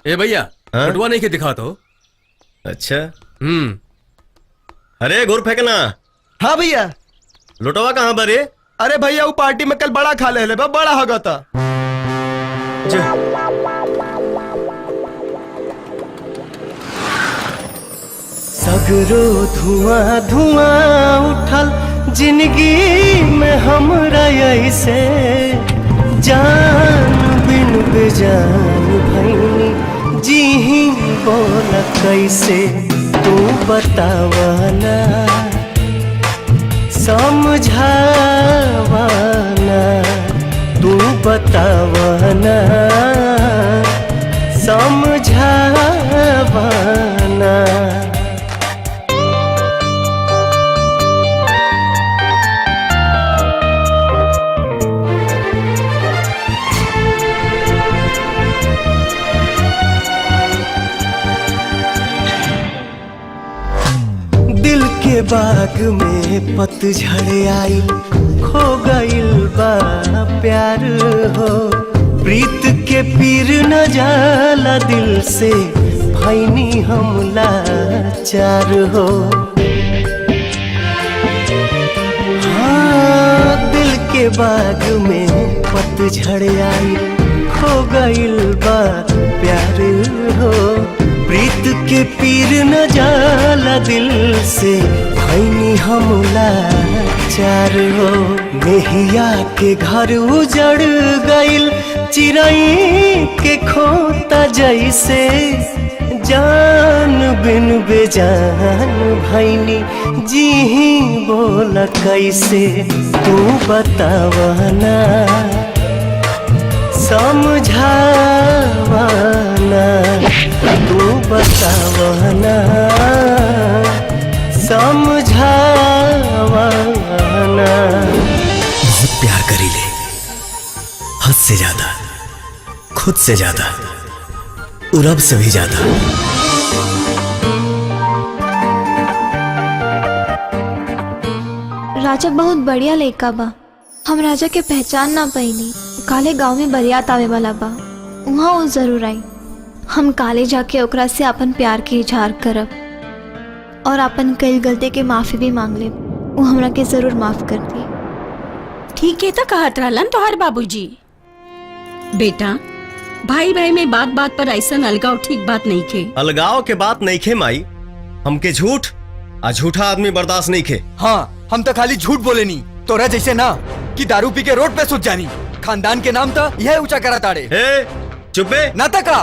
Speaker 1: ए भैया बटुआ नहीं के दिखा तो।
Speaker 21: अच्छा अरे घुर फेंकना।
Speaker 14: हाँ भैया।
Speaker 21: लुटवा कहाँ बरे?
Speaker 14: अरे भैया वो पार्टी में कल बड़ा खा ले बड़ा होगा था।
Speaker 4: सगरो धुआं धुआं उठल जिंदगी में हमरा ऐसे जान बिन बेजान भैनी जी ही बोल कैसे तू बतावना समझावना तू बतावना समझावना। दिल के बाग में पतझड़ आई खो गइल बा प्यार हो प्रीत के पीर न जाला दिल से भैनी हम लाचार हो। हाँ दिल के बाग में पतझड़ आई खो गइल बा प्यार हो प्रीत के पीर न जाला दिल से भैनी हम लाचार हो। मेहिया के घर उजड़ गइल चिड़ई के खोता जैसे जान बिन बेजान भैनी जी ही बोल कैसे तू बतावना समझावना तू बतावना समझावना।
Speaker 6: बहुत प्यार करी ले हद से ज्यादा खुद से ज्यादा और रब से भी ज्यादा।
Speaker 8: राजा बहुत बढ़िया लड़का बा हम राजा के पहचान ना पैनी काले गांव में बरियात आवे वाला बा वहाँ वो जरूर आई हम काले जाके ओकरा से अपन प्यार के इजहार करब और अपन कई गलती के माफी भी मांग ले वो हमरा के जरूर माफ कर दी।
Speaker 5: ठीक है तो कहत रहलन तोहर बाबूजी। बेटा भाई भाई में बात बात पर ऐसा अलगाव ठीक बात नहीं खे।
Speaker 2: अलगाव के बात नहीं खे माई हमके झूठ आ झूठा आदमी बर्दाश्त नहीं खे।
Speaker 3: हाँ हम तो खाली झूठ बोले नहीं तोरा जैसे ना कि दारू पी के रोड पे सुत जानी खानदान के नाम तो यह ऊंचा करा ताड़े।
Speaker 2: चुपे
Speaker 3: ना तका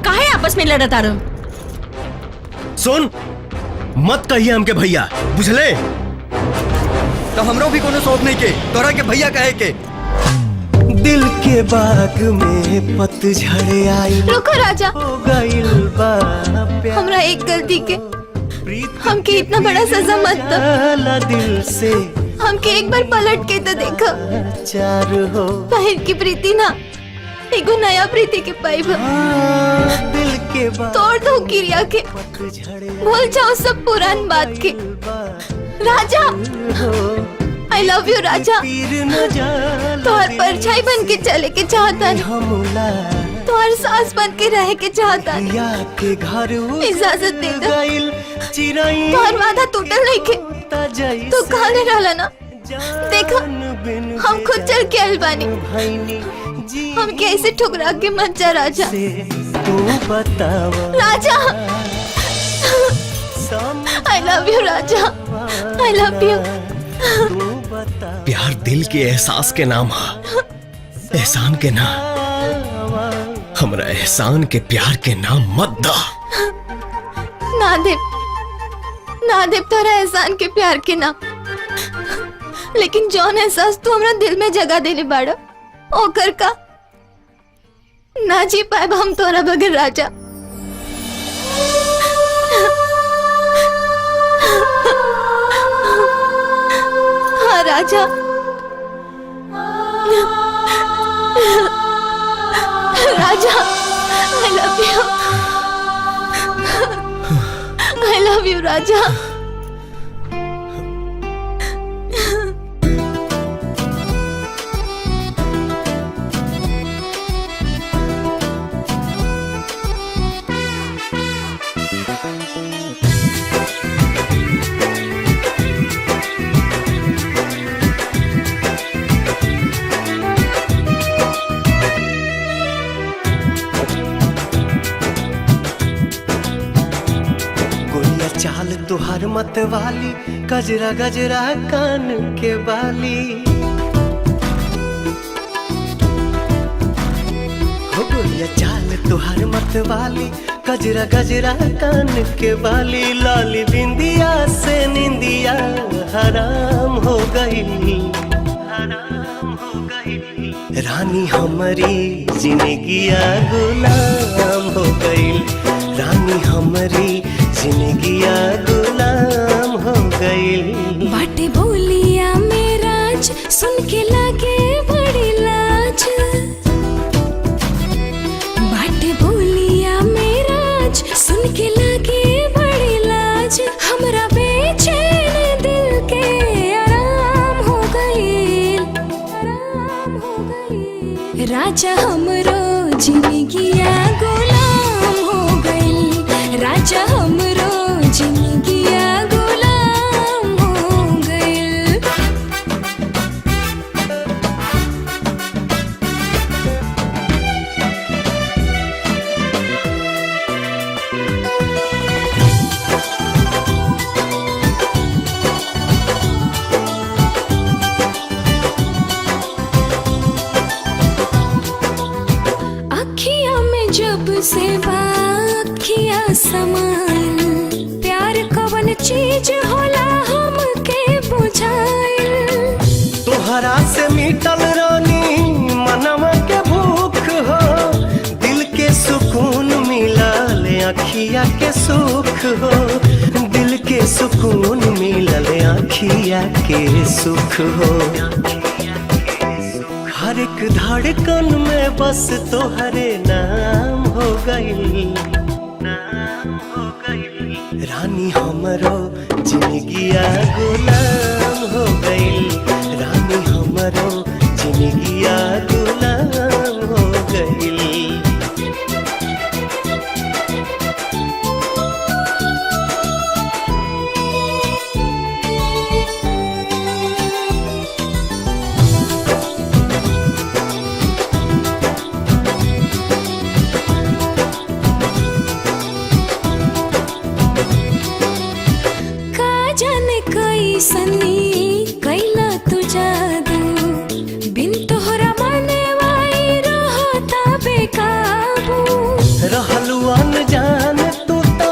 Speaker 5: काहे आपस में लड़त आ रहो।
Speaker 2: सुन मत कहिए हमके भैया बुझले
Speaker 3: तो हमरो भी कोनो शौक नहीं के तोरा के भैया कहे के।
Speaker 4: दिल के बाग में पतझड़ आई
Speaker 8: रुको राजा
Speaker 4: हो गइल बा
Speaker 8: हमरा एक गलती के हमके इतना बड़ा सजा मत दो
Speaker 4: दिल से
Speaker 8: हमके एक बार पलट के तो देखो
Speaker 4: चार हो
Speaker 8: पहल की प्रीति ना एगो नया प्रीति के पाइब
Speaker 4: दिल के बाग
Speaker 8: तोड़ दो किरिया के भूल जाओ सब पुरान बात के। राजा आई लव यू राजा तोहर परछाई बन के चले के चाहता तोहर सास बन के रह के चाहता इजाजत दे दो तोहर वादा टूटल नहीं के तू कहाँ ले रहला ना देखो हम खुद चल के आइल बानी हम कैसे ठुकरा के मत जा राजा राजा आई लव यू राजा आई लव यू।
Speaker 2: प्यार दिल के एहसास के नाम है एहसान के नाम हमरा एहसान के प्यार के नाम मत दा।
Speaker 8: ना देव तोरा एहसान के प्यार के नाम लेकिन जौन एहसास तू हमरा दिल में जगह देले बाड़ा ओकर का ना जी पाए हम तोरा बगैर राजा। हाँ राजा राजा आई लव यू राजा।
Speaker 4: तुहार मत वाली गजरा गजरा कान के बाली हो गोरिया चाल तुहार मत वाली गजरा गजरा कान के बाली लाली बिंदिया से निंदिया हराम हो गई रानी हमारी जिंदगिया गुलाम हो गई रानी हमारी जिंदगिया गुलाम हो गई
Speaker 13: बाटे बोलिया मेराज सुन के लागे बड़ी लाज बाटे बोलिया मेराज सुन के लागे बड़ी लाज हमरा बेचैन दिल के आराम हो गई राजा हमरो जिंदगिया गुलाम हो गई राजा हमरो जिंदगिया गुलाम हो गई अखियां में जब से बाखिया समाइल प्यार कवन चीज होला हमके बुझाइल
Speaker 4: तोहरा से मिटल रानी मनवा के भूख हो दिल के सुकून मिलल अखिया के सुख हो दिल के सुकून मिलल अखिया के सुख हो हर एक धड़कन में बस तोहरे नाम हो गई रानी हमरो जिंदगिया गुलाम हो गई रानी हमरो जिंदगिया गुलाम हो गई
Speaker 13: का जाने कैसनी कैला तू जादू बिन तोहरा माने वाई रहता बेकाबू
Speaker 4: रहलू अनजान तू तो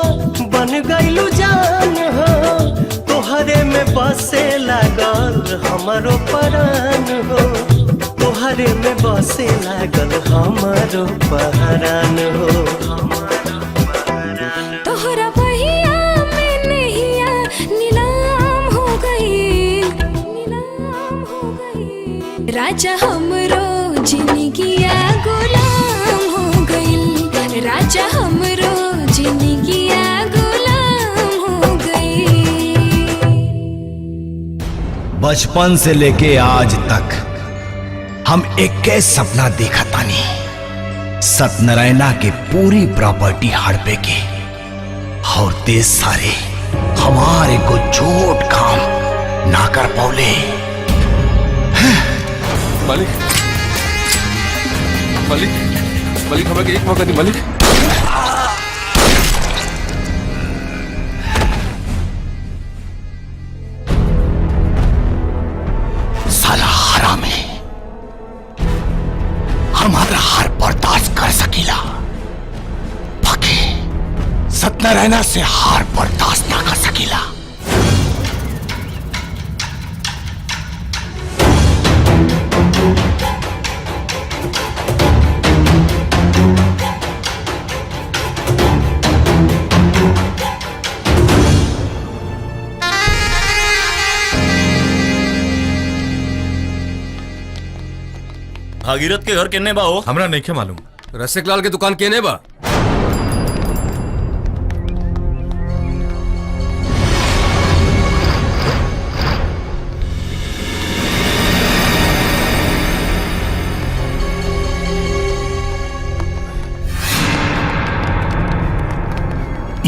Speaker 4: बन गईलू जान हो तोहरे में बसे लागल हमारो परान हो तोहरे में बसे लागल हमारो परान हो
Speaker 13: तोहरा बहिया में नहिया नीलाम हो गई राजा हमरो जिंदगिया गुलाम हो गई राजा हमरो जिंदगिया गुलाम हो गई
Speaker 11: बचपन से लेके आज तक हम एक सपना देखा तानी सत्यनारायणा के पूरी प्रॉपर्टी हड़पे के और देश सारे हमारे को झूठ काम ना कर पौले
Speaker 16: मालिक मालिक मालिक हमें एक मौका दी मालिक
Speaker 11: साला हरामी हमारा हार बर्दाश्त कर सकीला बाकी सत्यनारायणा से हार बर्दाश्त ना कर सकीला
Speaker 21: भागीरथ के घर केने बा हो
Speaker 1: हमरा नहीं मालूम रसिक लाल के दुकान केने बा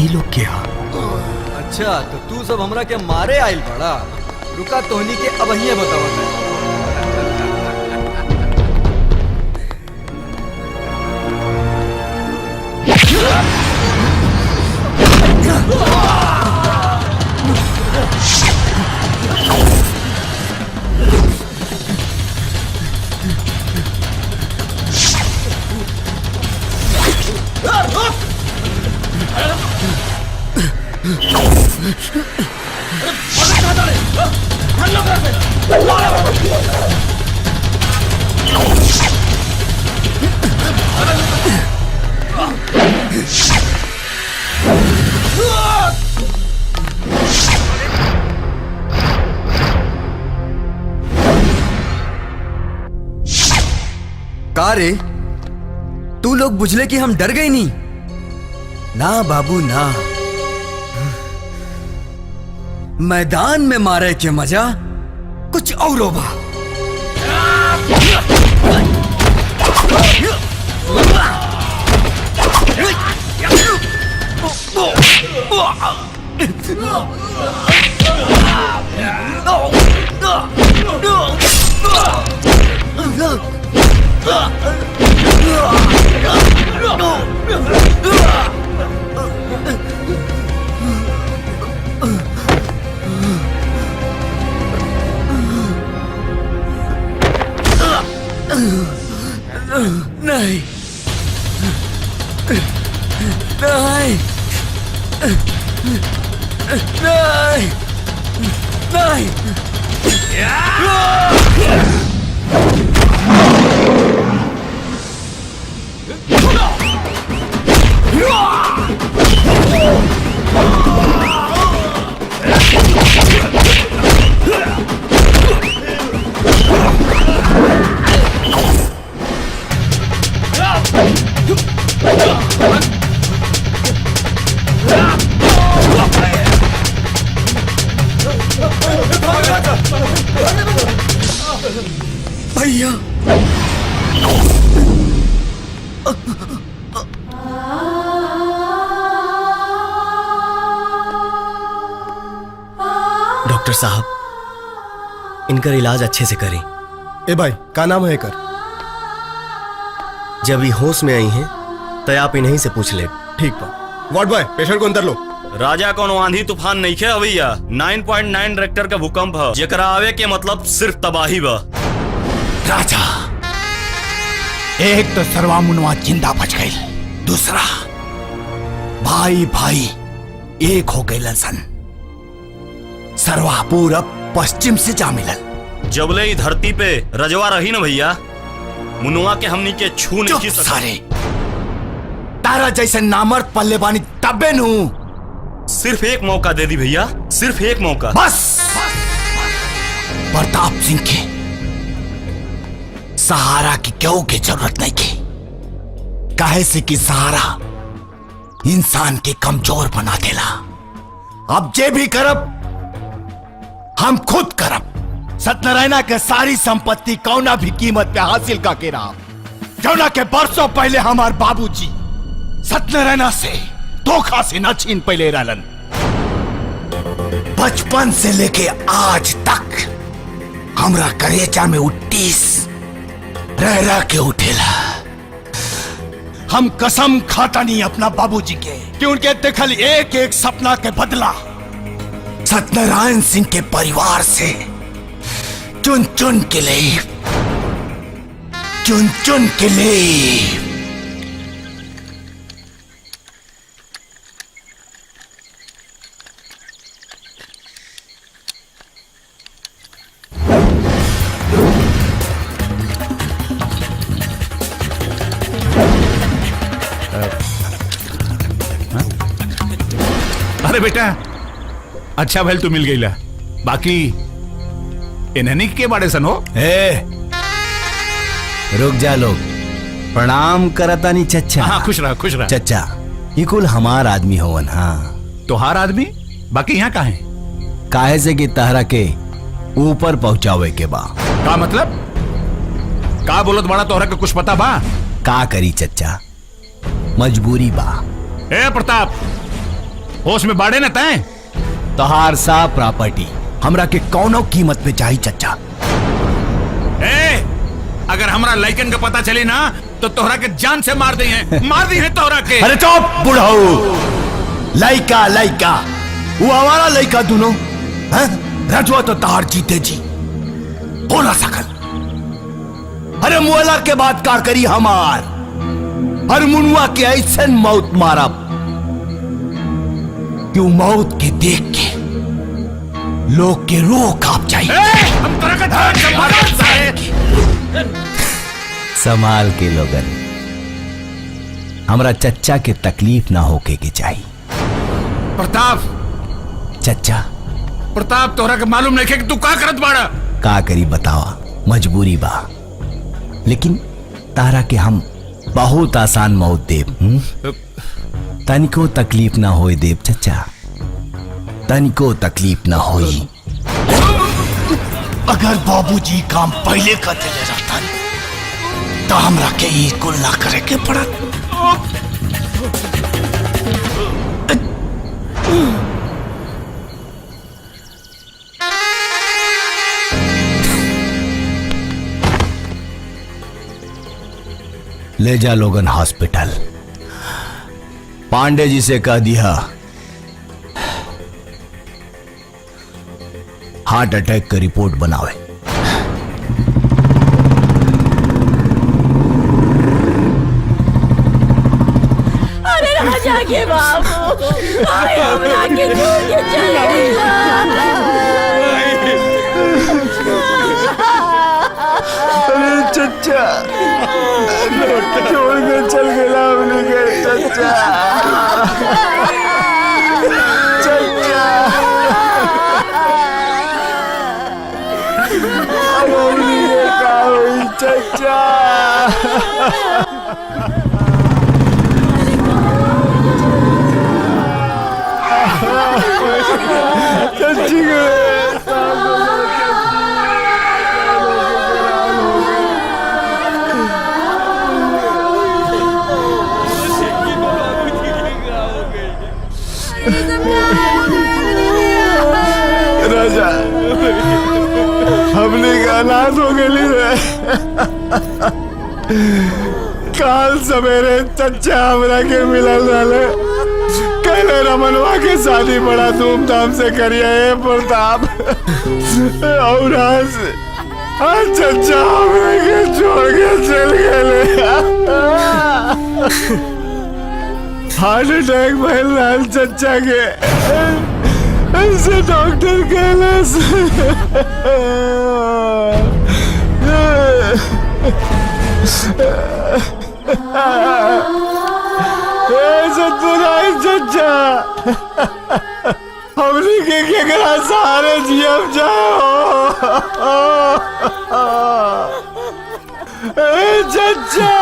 Speaker 2: ई लोग क्या
Speaker 3: अच्छा तो तू सब हमरा के मारे आइल बड़ा रुका तोहनी के अब ही बतावा का रे, तू लोग बुझले कि हम डर गए नहीं? ना बाबू ना, मैदान में मारे के मजा कुछ और बा। नहीं नहीं नहीं नहीं। भैया
Speaker 6: डॉक्टर साहब, इनका इलाज अच्छे से करें।
Speaker 14: ए भाई, का नाम है कर?
Speaker 6: जब ये होश में आई हैं तो आप इन्हीं से पूछ ले।
Speaker 14: ठीक बा। वार्ड बॉय, पेशेंट को अंदर लो।
Speaker 21: राजा कौन आंधी तूफान नहीं खे भैया, 9.9 रेक्टर का भूकंप है, जेकरा आवे के मतलब सिर्फ तबाही बा।
Speaker 11: राजा, एक तो सर्वा मुनवा जिंदा बच गई, दूसरा भाई भाई एक हो गए सन। सर्वा पूरब पश्चिम से जा मिलल।
Speaker 21: जबले ही धरती पे रजवा रही ना भैया, मुनुआ के हमनी के छू नहीं की
Speaker 11: सारे तारा जैसे नामर्द पल्ले बानी तबे नू।
Speaker 21: सिर्फ एक मौका दे दी भैया, सिर्फ एक मौका
Speaker 11: बस। प्रताप सिंह के सहारा की क्यों की जरूरत नहीं की, काहे से कि सहारा इंसान के कमजोर बना देला। अब जे भी करब हम खुद करब। सत्यनारायण के सारी संपत्ति कौना भी कीमत पे हासिल करके रहा, जौना के बरसों पहले हमार बाबूजी सत्यनारायण से धोखा से न छीन पहले रहलन। बचपन से लेके आज तक हमरा करेजा में उट्टीस रह रह के उठेला। हम कसम खाता नहीं अपना बाबूजी के कि उनके देखल एक एक सपना के बदला सत्यनारायण सिंह के परिवार से चुन चुन के लिए
Speaker 9: अरे बेटा, अच्छा भैल तू मिल गई ला। बाकी इन्हनी के बारे सन हो।
Speaker 11: रुक जा लोग, प्रणाम करता नहीं चच्चा।
Speaker 9: हाँ, खुश रहा खुश रहा।
Speaker 11: चच्चा, ये कुल हमार आदमी होवन। हाँ,
Speaker 9: तोहार आदमी? बाकी यहाँ का है?
Speaker 11: काहे से कि तहरा के ऊपर पहुंचावे के बा।
Speaker 9: का मतलब? का बोलत बड़ा, तोहरा के कुछ पता बा?
Speaker 11: का करी चच्चा, मजबूरी बा।
Speaker 9: ए प्रताप, होश में बाड़े न तैं?
Speaker 11: तोहार सा प्रॉपर्टी हमरा के कौनो कीमत पे चाहिए चच्चा।
Speaker 9: ए, अगर हमरा लाइकन का पता चले ना तो तोहरा के जान से मार दी है तोहरा के।
Speaker 11: अरे चुप बुढ़ाऊ, लाइका लाइका वो हमारा लाइका दोनों है। रजवा तो तार जीते जी हो ना सकल। अरे मुअला के बाद का करी हमार, हर मुनुआ के ऐसे मौत मारब कि वो मौत के देख के लोग के रूह कांप जाए। संभाल के लोगन, हमरा चच्चा के तकलीफ ना होके के चाहिए।
Speaker 9: प्रताप,
Speaker 11: चच्चा
Speaker 9: प्रताप तोहरा के मालूम नहीं है कि तू का करत बाड़ा।
Speaker 11: का करी बतावा, मजबूरी बा, लेकिन तारा के हम बहुत आसान मौत देव। तनिको तकलीफ ना होए देव चच्चा, तनिको तकलीफ ना होई। अगर बाबूजी काम पहले कर देले रहता तो हमरा के ई कुल ना करे के पड़त। ले जा लोगन हॉस्पिटल। पांडे जी से कह दिया हार्ट अटैक का रिपोर्ट बनावे।
Speaker 5: अरे राजा के बाबू, आए हमरा के छोड़ के चले
Speaker 11: अरे चच्चा छोड़ के चल गया हमने के चच्चा। चच्चा अब हमने ये कहा हुई चच्चा। चच्ची राजा हमने का अनाथ हो गए। काल सवेरे चच्चा हमरा के मिलल रहे, कहले रमनवा के शादी बड़ा धूमधाम से करिए प्रताप। और आज चच्चा हमरा के छोड़ के चल गए। हार्ट अटैक भइल रहल चच्चा के, ऐसे डॉक्टर कहले सतुराई चच्चा हमने के केकरा सहारे जियब जाओ। चच्चा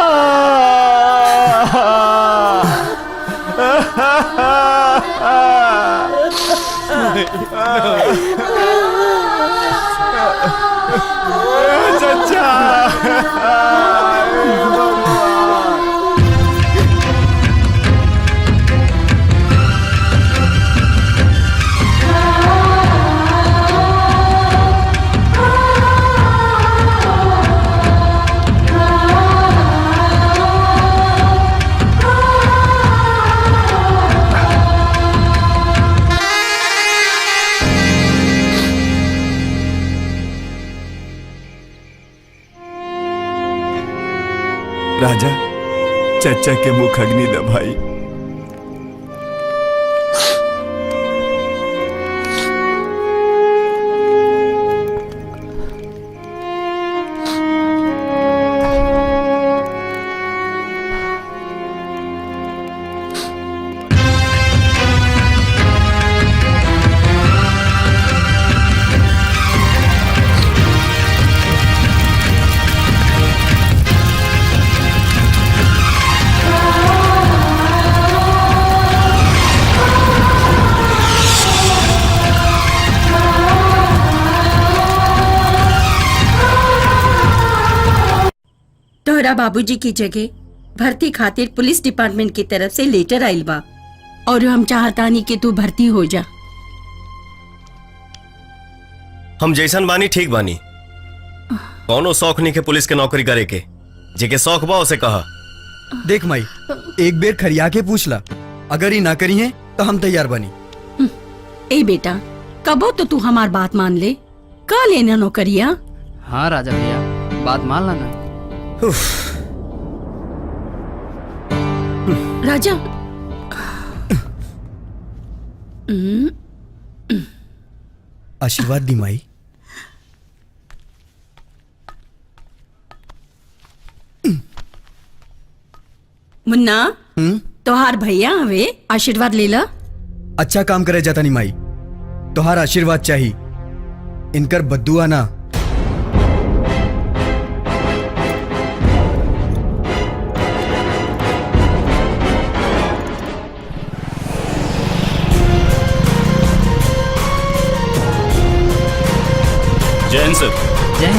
Speaker 11: राजा चच्चा के मुख अग्नि दबाई।
Speaker 5: तोहरा बाबूजी की जगह भर्ती खातिर पुलिस डिपार्टमेंट की तरफ से लेटर आइल बा और हम चाहतानी कि तू भर्ती हो जा।
Speaker 21: हम जैसन बानी ठीक बानी, कौनो शौक नहीं के पुलिस के नौकरी करे के। जेके शौक बा उसे कहा।
Speaker 2: देख माई, एक बेर खरिया के पूछ ला, अगर ही ना करी है तो हम तैयार बनी।
Speaker 5: ए बेटा, कबो तो तू हमार बात मान ले, का लेना नौकरिया।
Speaker 12: हाँ राजा भैया, बात मान लाना।
Speaker 5: राजा
Speaker 2: आशीर्वाद दी माई।
Speaker 5: मुन्ना तोहार भैया हवे, आशीर्वाद ले ला।
Speaker 2: अच्छा काम करे जाता नहीं माई, तोहार आशीर्वाद चाहिए, इनकर बद्दुआ ना।
Speaker 21: जैन सर।
Speaker 12: जैन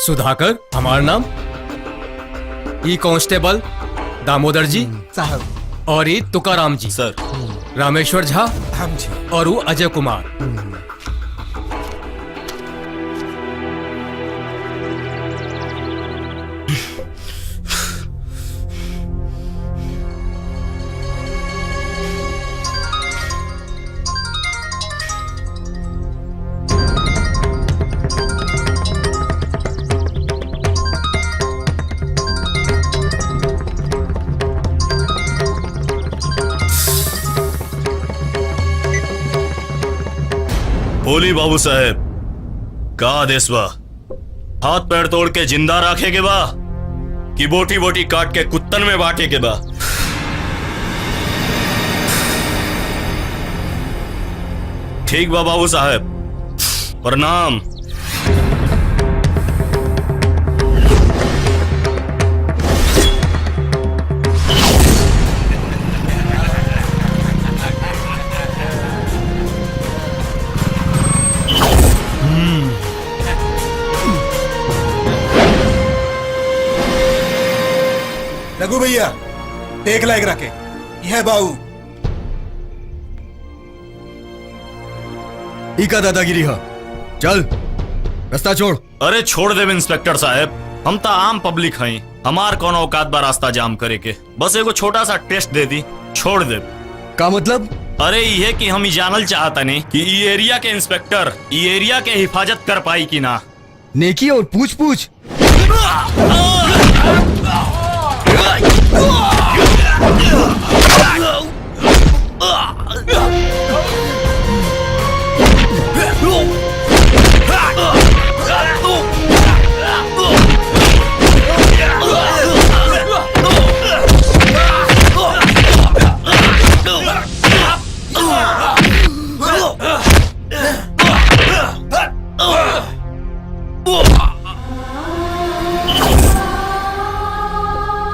Speaker 1: सुधाकर हमारा नाम, ई कांस्टेबल दामोदर जी
Speaker 14: साहब,
Speaker 1: और ई तुकाराम जी
Speaker 21: सर,
Speaker 1: रामेश्वर झा
Speaker 14: हम जी।
Speaker 1: और वो अजय कुमार।
Speaker 21: बोली बाबू साहेब, का आदेश बा? हाथ पैर तोड़ के जिंदा रखे के बा कि बोटी बोटी काट के कुत्तन में बांटे के बा? ठीक बा बाबू साहेब, प्रणाम।
Speaker 14: रघु भैया देख लायक रखे, यह बाऊ।
Speaker 2: इका दादागिरी है, चल रास्ता छोड़।
Speaker 21: अरे छोड़ देव इंस्पेक्टर साहब, हम तो आम पब्लिक हैं, हमार कौन औकात बा रास्ता जाम करे के? बस एगो छोटा सा टेस्ट दे दी, छोड़ दे।
Speaker 2: का मतलब?
Speaker 21: अरे ये कि हम जानल चाहता नहीं कि ई एरिया के इंस्पेक्टर ई एरिया के हिफाजत कर पाई कि ना।
Speaker 2: नेकी और पूछ पूछ।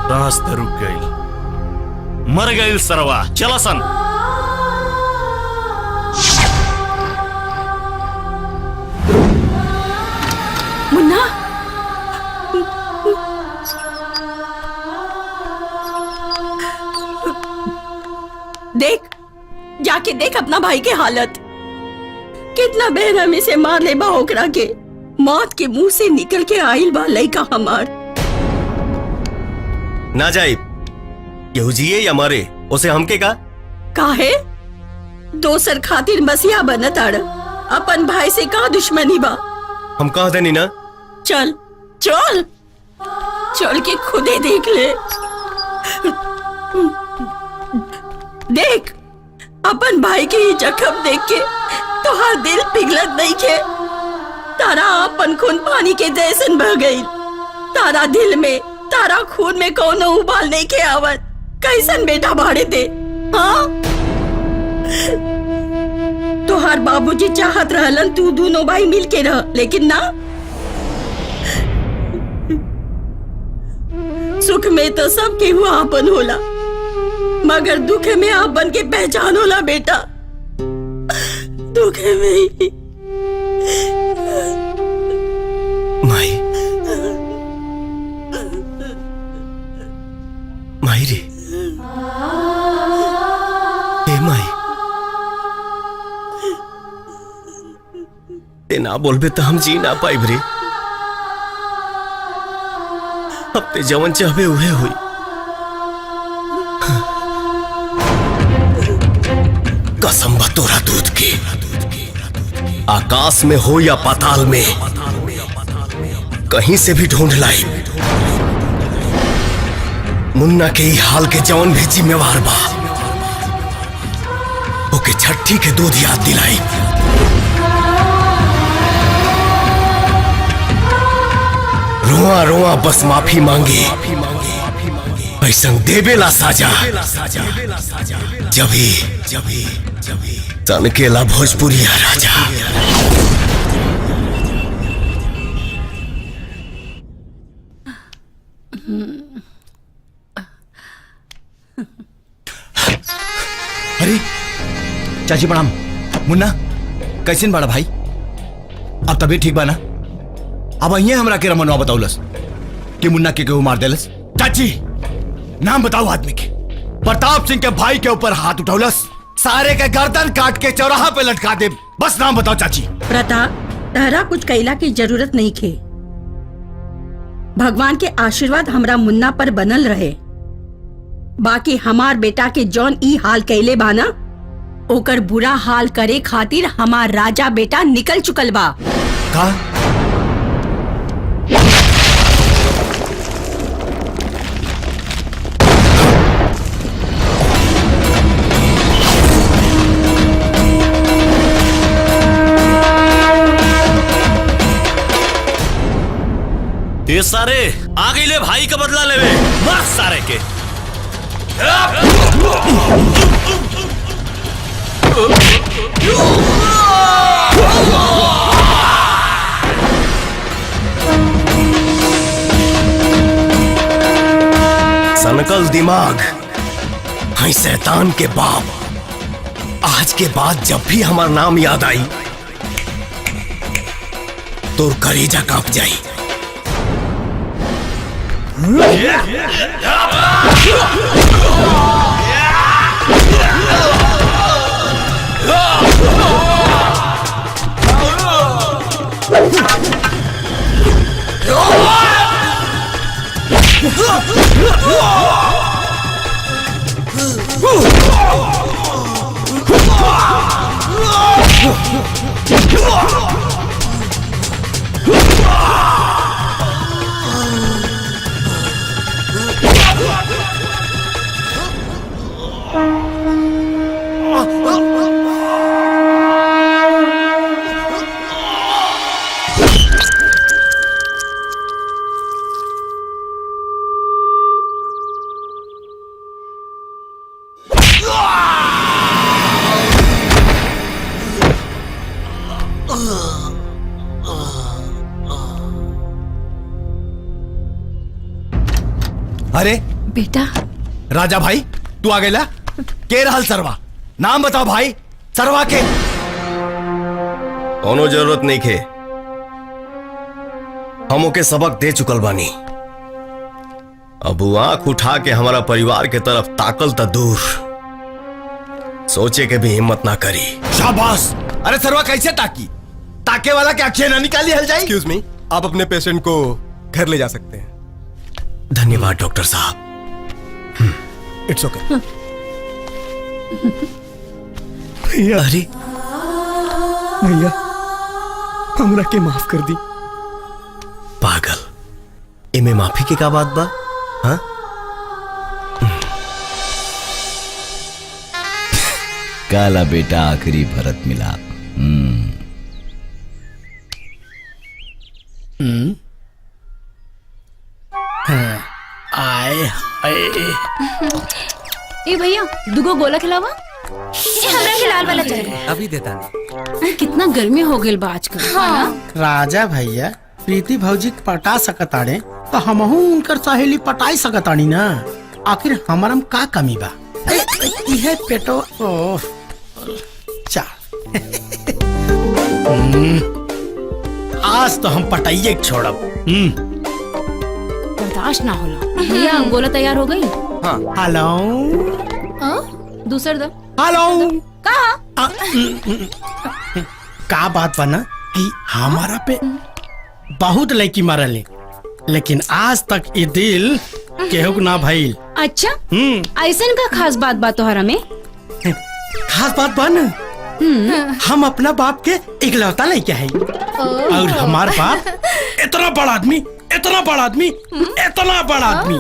Speaker 21: रास्ता रुक गई, मर गई सरवा, चला सन।
Speaker 5: मुन्ना देख, जाके देख अपना भाई के हालत, कितना बेरहमी से मार ले बा ओकरा के, मौत के मुंह से निकल के आइल बा लइका हमार।
Speaker 21: ना जाइब, यहू जिए या मरे, उसे हमके का?
Speaker 5: काहे दोसर खातिर मसीहा बनत आड़, अपन भाई से का दुश्मनी बा?
Speaker 21: हम कह देनी ना।
Speaker 5: चल चल चल के खुदे देख ले। देख अपन भाई के ही जख्म देख के तोहार दिल पिघलत नहीं के, तारा अपन खून पानी के जैसन बह गई, तारा दिल में तारा खून में कौनो उबाल नहीं के आवत। कैसन बेटा भाड़े दे, हाँ? तोहार बाबूजी चाहत रहलन तू दोनों भाई मिल के रह, लेकिन ना, सुख में तो सब केहू आपन होला, मगर दुख में आपन के पहचान होला बेटा, दुख में ही।
Speaker 21: माई, माई रे, ए माई, ते ना बोलबे तो हम जी ना पाइब रे। अब ते जवन चाहबे उहे हुई। कसम बा तोरा दूध की, आकाश में हो या पाताल में, कहीं से भी ढूंढ लाई,
Speaker 6: मुन्ना के ही हाल के जौन भी जिम्मेवार बा ओके छठी के दूध याद दिलाई। रोआ रोआ बस माफी मांगे, ऐसा देवेला साजा जभी तनकेला भोजपुरिया राजा।
Speaker 11: अरे चाची प्रणाम। मुन्ना कैसे बड़ा भाई? अब तबीयत ठीक बा ना? अब अहिए हमरा के रमनवा बताउलस कि मुन्ना के केहू मार देलस। चाची नाम बताओ आदमी के। प्रताप सिंह के भाई के ऊपर हाथ उठौलस, सारे के गर्दन काट के चौराहा पे लटका दे। बस नाम बताओ चाची।
Speaker 5: प्रताप तहरा कुछ कैला की जरूरत नहीं खे। भगवान के आशीर्वाद हमरा मुन्ना पर बनल रहे। बाकी हमार बेटा के जौन ई हाल कैले बाना ओकर बुरा हाल करे खातिर हमार राजा बेटा निकल चुकल बा।
Speaker 11: का?
Speaker 21: ये सारे आ गई ले भाई का बदला लेवे। मार सारे के।
Speaker 6: सनकल दिमाग है शैतान के बाप। आज के बाद जब भी हमारा नाम याद आई तो कलेजा कांप जाई।
Speaker 11: अरे
Speaker 5: बेटा
Speaker 11: राजा भाई तू आ गया? के रहल सरवा? नाम बताओ भाई सरवा के।
Speaker 6: कोनो जरूरत नहीं खे, हम ओके सबक दे चुकल बानी। अब वो आंख उठा के हमारा परिवार के तरफ ताकल त दूर, सोचे के भी हिम्मत ना करी।
Speaker 11: शाबाश। अरे सरवा कैसे ताकी? ताके वाला के आंखें ना निकाली हल जाए।
Speaker 14: एक्सक्यूज मी, आप अपने पेशेंट को घर ले जा सकते हैं।
Speaker 6: धन्यवाद डॉक्टर साहब।
Speaker 14: इट्स ओके।
Speaker 2: भैया
Speaker 6: अरे
Speaker 2: भैया हमरा के माफ कर दी।
Speaker 6: पागल, इमे माफी के का बात बा? हाँ?
Speaker 11: काला बेटा आखिरी भरत मिलाप।
Speaker 15: आए
Speaker 17: ए भैया दुगो गोला खिलावा। ए हमरा के लाल वाला चाहिए।
Speaker 1: अभी देता नहीं।
Speaker 17: कितना गर्मी हो गेल बा आजकल। हाँ।
Speaker 15: राजा भैया प्रीति भौजी पटा सकताड़े तो हमहू उनकर सहेली पटाई सकतानी ना। आखिर हमारम का कमी बा? यह पेटो ओह चल। आज तो हम पटाइए छोड़ब।
Speaker 17: बर्दाश्त ना होला। भैया गोला तैयार हो गई?
Speaker 15: हाँ। हेलो
Speaker 17: दूसर दो।
Speaker 15: हेलो
Speaker 17: कहा?
Speaker 15: का बात बना कि हमारा पे बहुत लड़की मारले, लेकिन आज तक ये दिल केहू ना भइल।
Speaker 17: अच्छा ऐसन का खास बात बा तोहरा में?
Speaker 15: खास बात बा ना, हम अपना बाप के इकलौता लड़का है और हमार बाप इतना बड़ा आदमी, इतना बड़ा आदमी, इतना बड़ा आदमी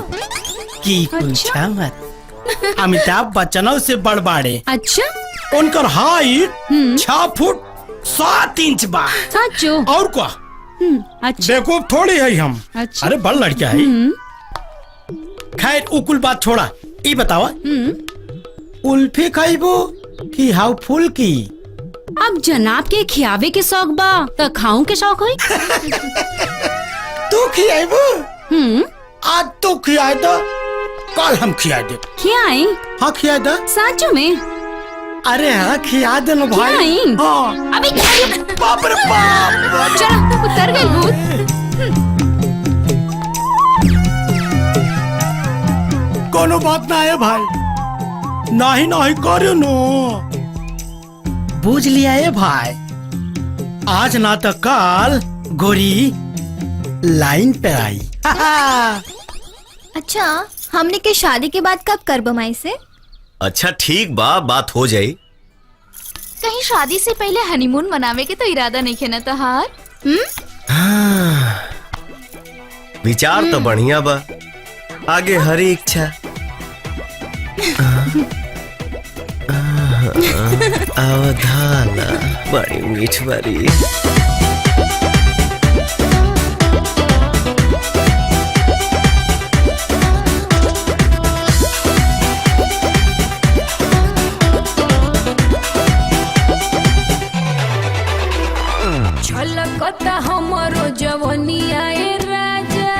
Speaker 15: की पूछा मत। अमिताभ बच्चनों से बड़ बाड़े।
Speaker 17: अच्छा
Speaker 15: उनकर हाइट 6 फुट 7 इंच बा।
Speaker 17: सचो
Speaker 15: और क्या?
Speaker 17: अच्छा
Speaker 15: देखो थोड़ी है हम।
Speaker 17: अच्छा।
Speaker 15: अरे बड़ लड़का है। खैर उकुल बात छोड़ा, ये बतावा उल्फी खाइबो कि हाउ फुल की?
Speaker 17: अब जनाब के खियावे के शौक बा तो खाऊं के शौक होई।
Speaker 15: तू खियाइबो? आज तो खियाए दो, कल हम खिया दे।
Speaker 17: खियाई?
Speaker 15: हाँ खिया दे।
Speaker 17: साचो में?
Speaker 15: अरे हाँ खिया दे ना भाई।
Speaker 17: खियाई?
Speaker 15: हाँ।
Speaker 17: अभी
Speaker 15: बाप रे बाप।
Speaker 17: चलो उतर गई भूत।
Speaker 15: कोनो बात ना है भाई, नहीं नहीं करो नो। बुझ लिया है भाई, आज ना तो कल गोरी लाइन पे आई।
Speaker 8: अच्छा हमने के शादी के बाद कब कर बमाई से?
Speaker 6: अच्छा ठीक बा, बात हो जाई।
Speaker 8: कहीं शादी से पहले हनीमून मनावे के तो इरादा नहीं है ना तहार?
Speaker 6: विचार तो बढ़िया बा, आगे हरी इच्छा। अवधाना बड़ी मीठ बड़ी।
Speaker 13: छलकता हमरो जवनिया ए राजा,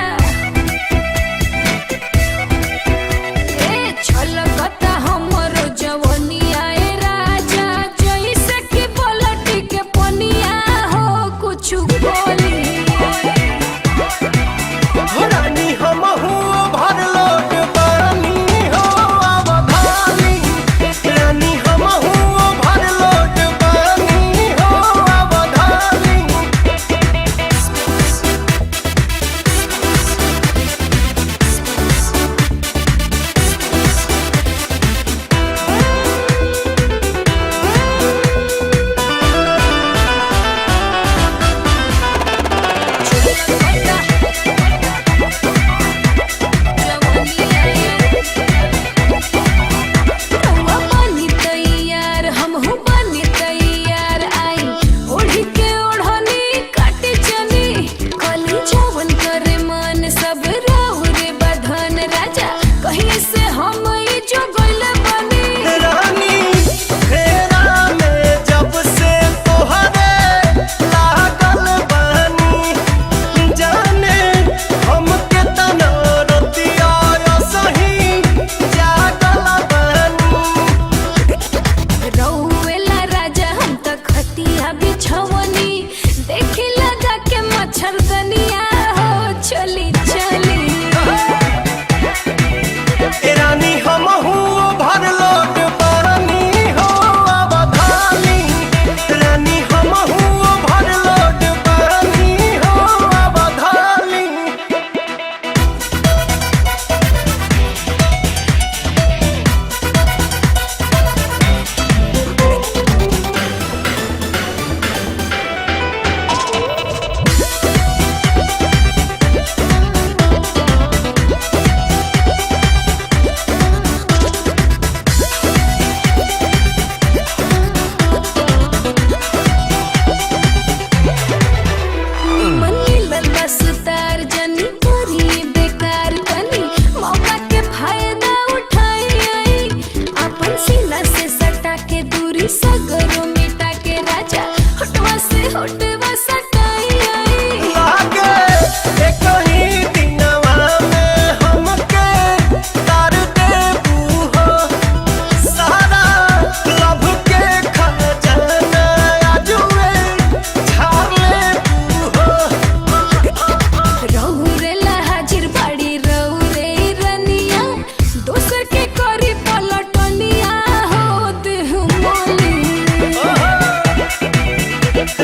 Speaker 13: ए छलकता हमरो जवनिया ए राजा, जैसे कि पलटी के पनिया हो कुछ बोली।
Speaker 4: रानी हम हुआ भर लोट पानी हो अवधानी, रानी हम हुआ भर लोट पानी हो अवधानी।
Speaker 13: रउआ बनी तैयार हमहू बनी तैयार, आई ओढ़ी के ओढ़नी काटे चनी, कली जवन करे मन सब राहुरे बधन राजा, कहीं से हम ई जो गइल बनी।
Speaker 4: रानी फेरा में जब से तोहरे लागल बानी, जाने हम कितना रतिया सही जागल बानी।
Speaker 13: रउएला राजा हम त खतिया बिछवनी, देखी लगा के मच्छरदनिया हो चली चली।
Speaker 4: रानी हम हुआ भर लोट पानी हो अवधानी, रानी हम हुआ भर लोट पानी हो अवधानी।
Speaker 13: मनी ललबस तार जनी करी बेकार कनी, मौका के फायदा उठाई आई, अपन सीना से सटा के दूरी सगरो मिटा के राजा, होठवा से होठवा सटाई आई।
Speaker 4: लागे एक ही दिनवा में हमके तार देबू हो, सारा लभ के खजाना आजुए झाड़ लेबू हो।
Speaker 13: रउरेला हाजिर बाड़ी रउरे रनिया, दोसर के करी पलटनिया हो देह मोली।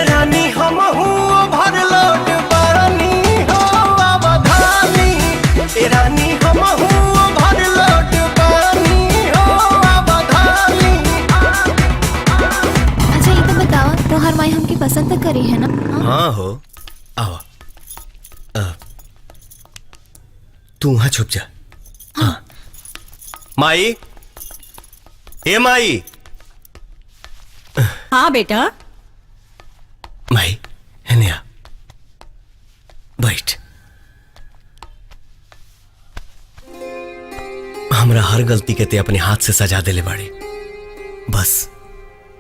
Speaker 4: रानी हम हुआ भर लोट पानी हो अवधानी, रानी हम हुआ भर लोट पानी हो अवधानी।
Speaker 8: अच्छा ये तो बताओ तोहर माई हमके पसंद तो करी है ना?
Speaker 6: हाँ हो, आओ। तू वहां छुप जा। हाँ माई, ए माई।
Speaker 5: हाँ बेटा।
Speaker 6: माई हेनिया बैठ। हमरा हर गलती के ते अपने हाथ से सजा देले बाड़ी। बस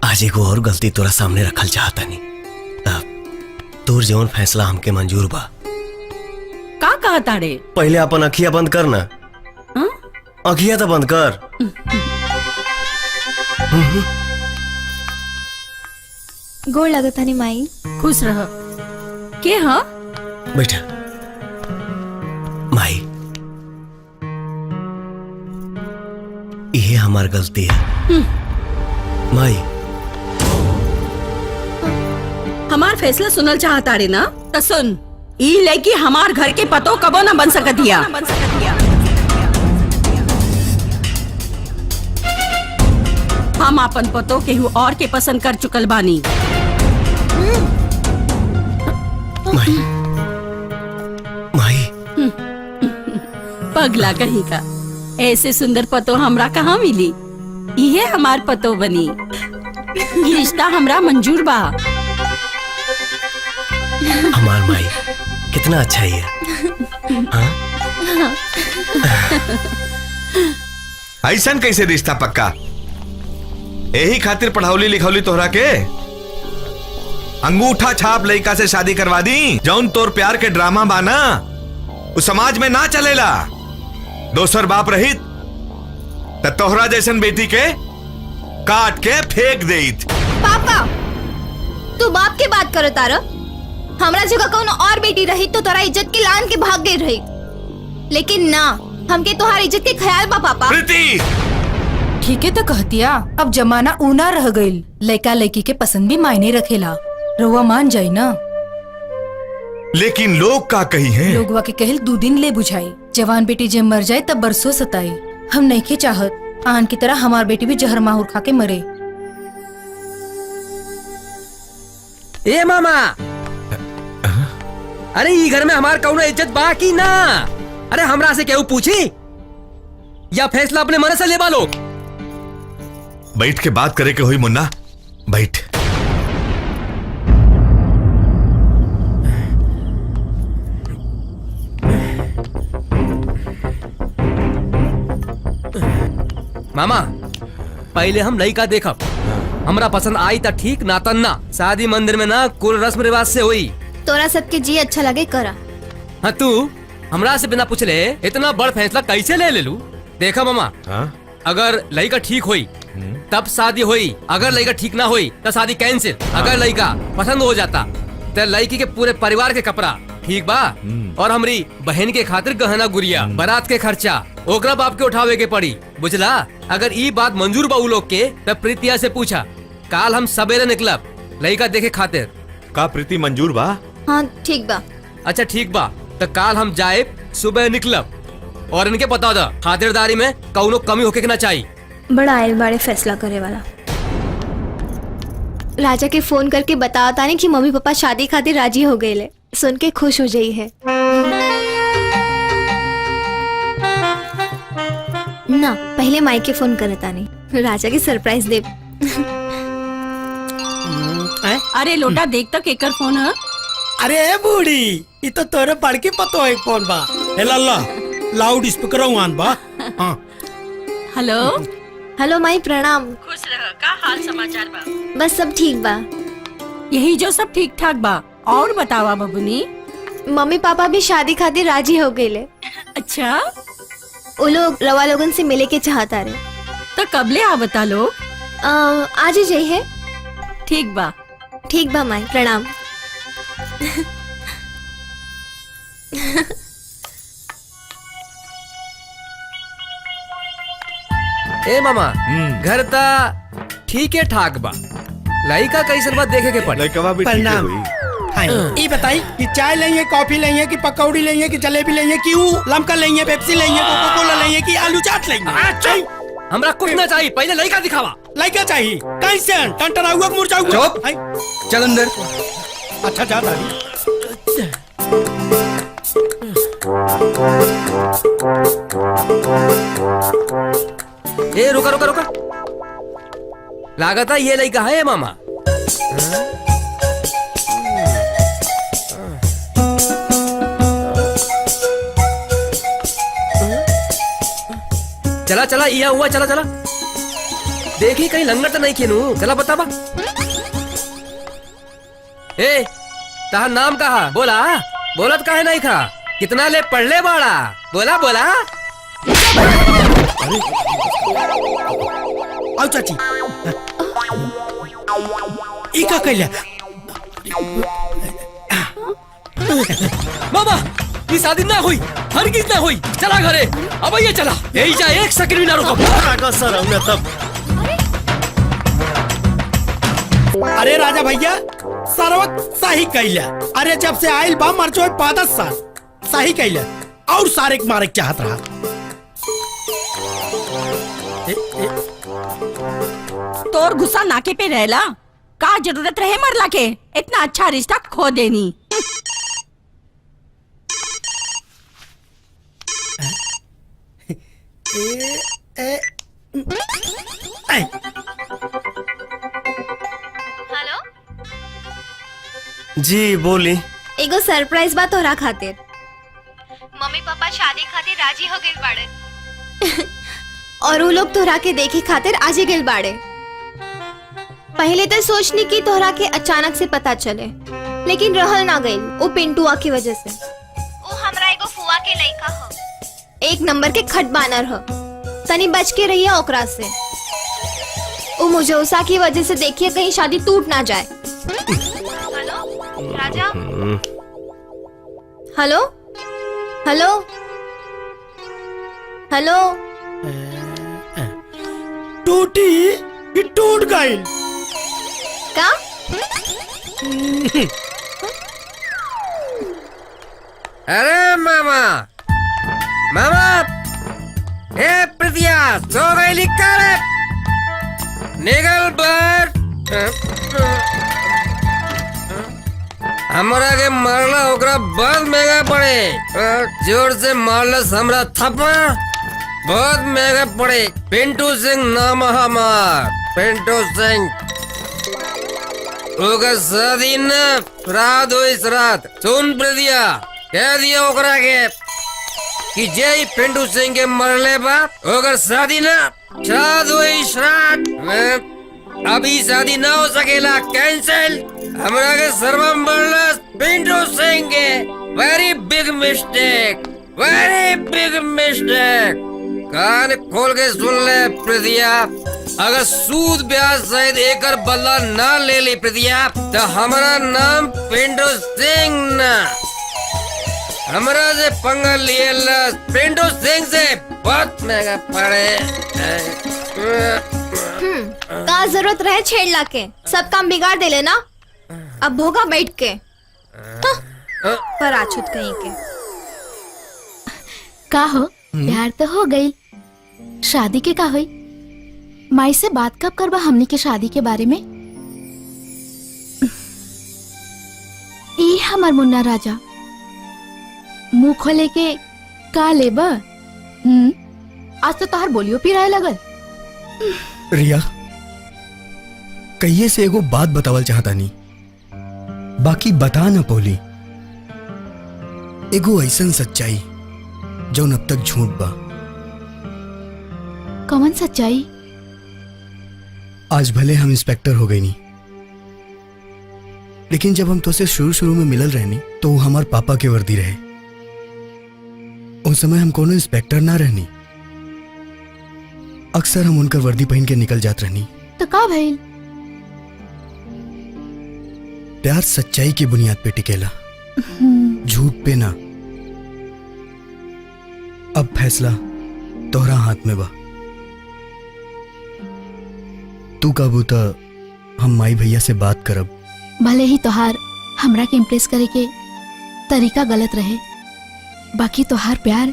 Speaker 6: आज एगो और गलती तोरा सामने रखल चाहता नहीं। तोर जौन फैसला हमके मंजूर बा।
Speaker 5: का कहा ताड़े?
Speaker 6: पहले अपन अखिया बंद कर ना। अखिया तो बंद कर।
Speaker 8: गोड़ लगता नहीं माई।
Speaker 5: खुश रह। के हाँ?
Speaker 6: बैठा। माई, ये हमार गलती है। माई,
Speaker 5: हमार फैसला सुनल चाहता रे ना? तो सुन, ई लड़की हमार घर के पतो कबो न बन सकतिया। हम अपन पतो केहू और के पसंद कर चुकल बानी।
Speaker 6: माई, माई।
Speaker 5: पगला कहीं का, ऐसे सुंदर पतो हमरा कहाँ मिली? ये हमार पतो बनी। ये रिश्ता हमरा मंजूर बा।
Speaker 6: हमार माई कितना अच्छा ही है।
Speaker 20: ऐसा कैसे रिश्ता पक्का? यही खातिर पढ़ावली लिखौली तोहरा के? अंगूठा छाप लड़का से शादी करवा दी। जौन तोर प्यार के ड्रामा बाना उस समाज में ना चलेला। दोसर बाप रहित त तोहरा जैसन बेटी के काट के फेंक देत।
Speaker 8: पापा, तू बाप के बात करो तारा। हमरा जगह कौन और बेटी रही तो तोरा इज्जत के लान के भाग गई रही। लेकिन ना, हमके तोहार इज्जत के ख्याल बा पापा।
Speaker 20: प्रीति,
Speaker 7: ठीक है तो कहतिया। अब जमाना ऊना रह गईल। लड़का लड़की के पसंद भी मायने रखेला। रउआ मान जाई ना।
Speaker 20: लेकिन लोग का कही है?
Speaker 7: लोगवा के कहल 2 दिन ले बुझाई। जवान बेटी जब मर जाए तब बरसों सताई। हम नहीं के चाहत आन की तरह हमार बेटी भी जहर माहौर खा के मरे।
Speaker 22: ए मामा, अरे ई घर में हमार कौनो इज्जत बा की ना? अरे हमरा से केहू पूछी या फैसला अपने मन से लेबा लोग?
Speaker 20: बैठ के बात करे के हुई मुन्ना, बैठ।
Speaker 22: मामा, पहले हम लड़का देखब। हमरा पसंद आई त ठीक, ना त ना। शादी मंदिर में ना कुल रस्म रिवाज से हुई।
Speaker 8: तोरा सबके जी अच्छा लगे करा।
Speaker 22: हाँ, तू हमरा से बिना पूछले इतना बड़ फैसला कैसे ले लू? देखा मामा, अगर लड़का ठीक हुई तब शादी हुई। अगर लड़का ठीक ना हुई तो शादी कैंसिल। अगर लड़का पसंद हो जाता तो लड़की के पूरे परिवार के कपड़ा ठीक बा और हमरी बहन के खातिर गहना गुड़िया बारात के खर्चा ओकरा बाप के उठावे के पड़ी। बुझला? अगर ई बात मंजूर बा उ लोग के तब प्रीतिया से पूछा। काल हम सवेरे निकलब लड़का देखे खातिर।
Speaker 20: का प्रीति मंजूर बा?
Speaker 8: हाँ ठीक बा।
Speaker 22: अच्छा ठीक बा, तो काल हम जाए सुबह निकलब और इनके बता दा खातिरदारी में कौनो कमी होके ना चाहिए।
Speaker 8: बड़ा आयल बाड़े फैसला करे वाला। राजा के फोन करके बताओ ताने कि मम्मी पापा शादी खातिर राजी हो गए ले। सुन के खुश हो जाई है ना। पहले माई के फोन करे ताने, राजा के सरप्राइज दे।
Speaker 5: अरे लोटा देख तक एकर फोन है।
Speaker 15: अरे ए बूढ़ी, ये तो तोरे पढ़ के पतो है कौन बा। ए लल्ला, लाउड स्पीकर ऑन बा। हाँ।
Speaker 5: हेलो
Speaker 8: हेलो माई, प्रणाम।
Speaker 5: खुश रह। का हाल समाचार बा?
Speaker 8: बस सब ठीक बा।
Speaker 5: यही जो सब ठीक ठाक बा। और बतावा बबुनी।
Speaker 8: मम्मी पापा भी शादी खातिर राजी हो गए ले।
Speaker 5: अच्छा,
Speaker 8: वो लोग रवा लोगन से मिले के चाहता रहे।
Speaker 5: तो कबले आ बता लो।
Speaker 8: आज ही जाइए।
Speaker 5: ठीक बा।
Speaker 8: ठीक बा माई, प्रणाम।
Speaker 22: ए मामा, घर ता ठीक है ठाक बा। लड़का कैसन बात देखे के पड़े।
Speaker 15: प्रणाम। ये बताई कि चाय लेंगे, कॉफी लेंगे, कि पकौड़ी लेंगे, कि जलेबी लेंगे, कि लमका लेंगे, पेप्सी लेंगे, कोका कोला लेंगे, कि आलू चाट लेंगे?
Speaker 22: हमरा कुछ ना चाहिए, पहले लड़का दिखावा।
Speaker 15: लड़का चाहिए कैसे? टंटराउआ मुरझाउआ।
Speaker 2: चल अंदर।
Speaker 15: अच्छा जा दादी।
Speaker 22: ए रुका रुका रुका, लागत है ये लड़का है मामा। चला चला ये हुआ, चला चला देखी कहीं लंगर तो नहीं खेनू, चला बता बा। ए ताहा नाम कहा बोला, बोलत काहे नहीं खा, कितना ले पढ़ ले बाड़ा, बोला बोला।
Speaker 15: आओ चाची, ई का कहले
Speaker 22: मामा, ये शादी ना हुई, हरगिज ना हुई, चला घरे अब ये चला, यही जा एक सेकंड भी ना रुको सर, हमने तब।
Speaker 15: अरे राजा भैया सर्वत सही कहला, अरे जब से आइल बा मरचो 5 साल सही कहला, और सारे के मारे चाहत रहा।
Speaker 5: तोर गुस्सा नाके पे रहला, का जरूरत रहे मरला के, इतना अच्छा रिश्ता खो देनी।
Speaker 8: हेलो
Speaker 4: जी बोली।
Speaker 8: एगो सरप्राइज बा तोरा खातिर। मम्मी पापा शादी खातिर राजी हो गइल बाड़े और वो लोग तोरा के देखे खातिर आज ही गइल बाड़े। पहले तो सोचनी कि तोरा के अचानक से पता चले, लेकिन रहल ना गइल वो पिंटुआ की वजह से। वो हमरा एगो फुआ के लइका हो, एक नंबर के खट बानर हो, तनी बच के रहिए ओकरा से। वो मुझौसा की वजह से देखिए कहीं शादी टूट ना जाए। हेलो राजा, हेलो हेलो हेलो,
Speaker 15: टूटी कि टूट गई
Speaker 8: का?
Speaker 22: अरे मामा मामा, ए प्रिया सो गई लिखा रे, निकल बाहर। हमरा के मारला ओकरा बहुत महंगा पड़े, जोर से मारला हमरा थप्पड़ बहुत महंगा पड़े। पिंटू सिंह नाम हमार, पिंटू सिंह। ओकर शादी न श्राद्ध हुई श्राद्ध। सुन प्रिया, कह दिया ओकरा के कि जय पिंटू सिंह के मरले बा ओकर शादी न श्राद्ध हुई श्राद्ध। अभी शादी ना हो सकेला, कैंसिल। हमरा के सर्वम बरलस पिंटू सिंह के। Very big mistake, very big mistake. कान खोल के सुन ले प्रिया, अगर सूद ब्याज सहित एकर बदला ना ले ली प्रिया, तो हमारा नाम पिंटू सिंह ना। हमरा से पंगा लिए पिंटू सिंह से बहुत महंगा पड़े।
Speaker 8: का जरूरत रहे छेड़ला के, सब काम बिगाड़ दे लेना। अब भोगा बैठ के पर आछुत कहीं के।
Speaker 10: का हो, प्यार तो हो गई, शादी के का हुई? माई से बात कब करबा हमनी के शादी के बारे में? ई हमार मुन्ना राजा मुंह खोले के का लेबा? आज तो तोहर बोलियो पिराए लगल।
Speaker 2: रिया, कहिए से एगो बात बतावल चाहता नहीं, बाकी बता न पौली। एगो ऐसन सच्चाई जौन अब तक झूठ बा।
Speaker 10: कौन सच्चाई?
Speaker 2: आज भले हम इंस्पेक्टर हो गए नहीं, लेकिन जब हम तुझसे शुरू में मिलल रहनी तो वो हमार पापा के वर्दी रहे। उस समय हम कोनो इंस्पेक्टर ना रहनी, अक्सर हम उनका वर्दी पहन के निकल जात रहनी।
Speaker 10: तो का भइल?
Speaker 2: प्यार सच्चाई की बुनियाद पे टिकेला, झूठ पे ना। अब फैसला तोहरा हाथ में बा। तू काबू तो हम माई भैया से बात करब।
Speaker 10: भले ही तोहार हमरा के इम्प्रेस करे के तरीका गलत रहे, बाकी तोहार प्यार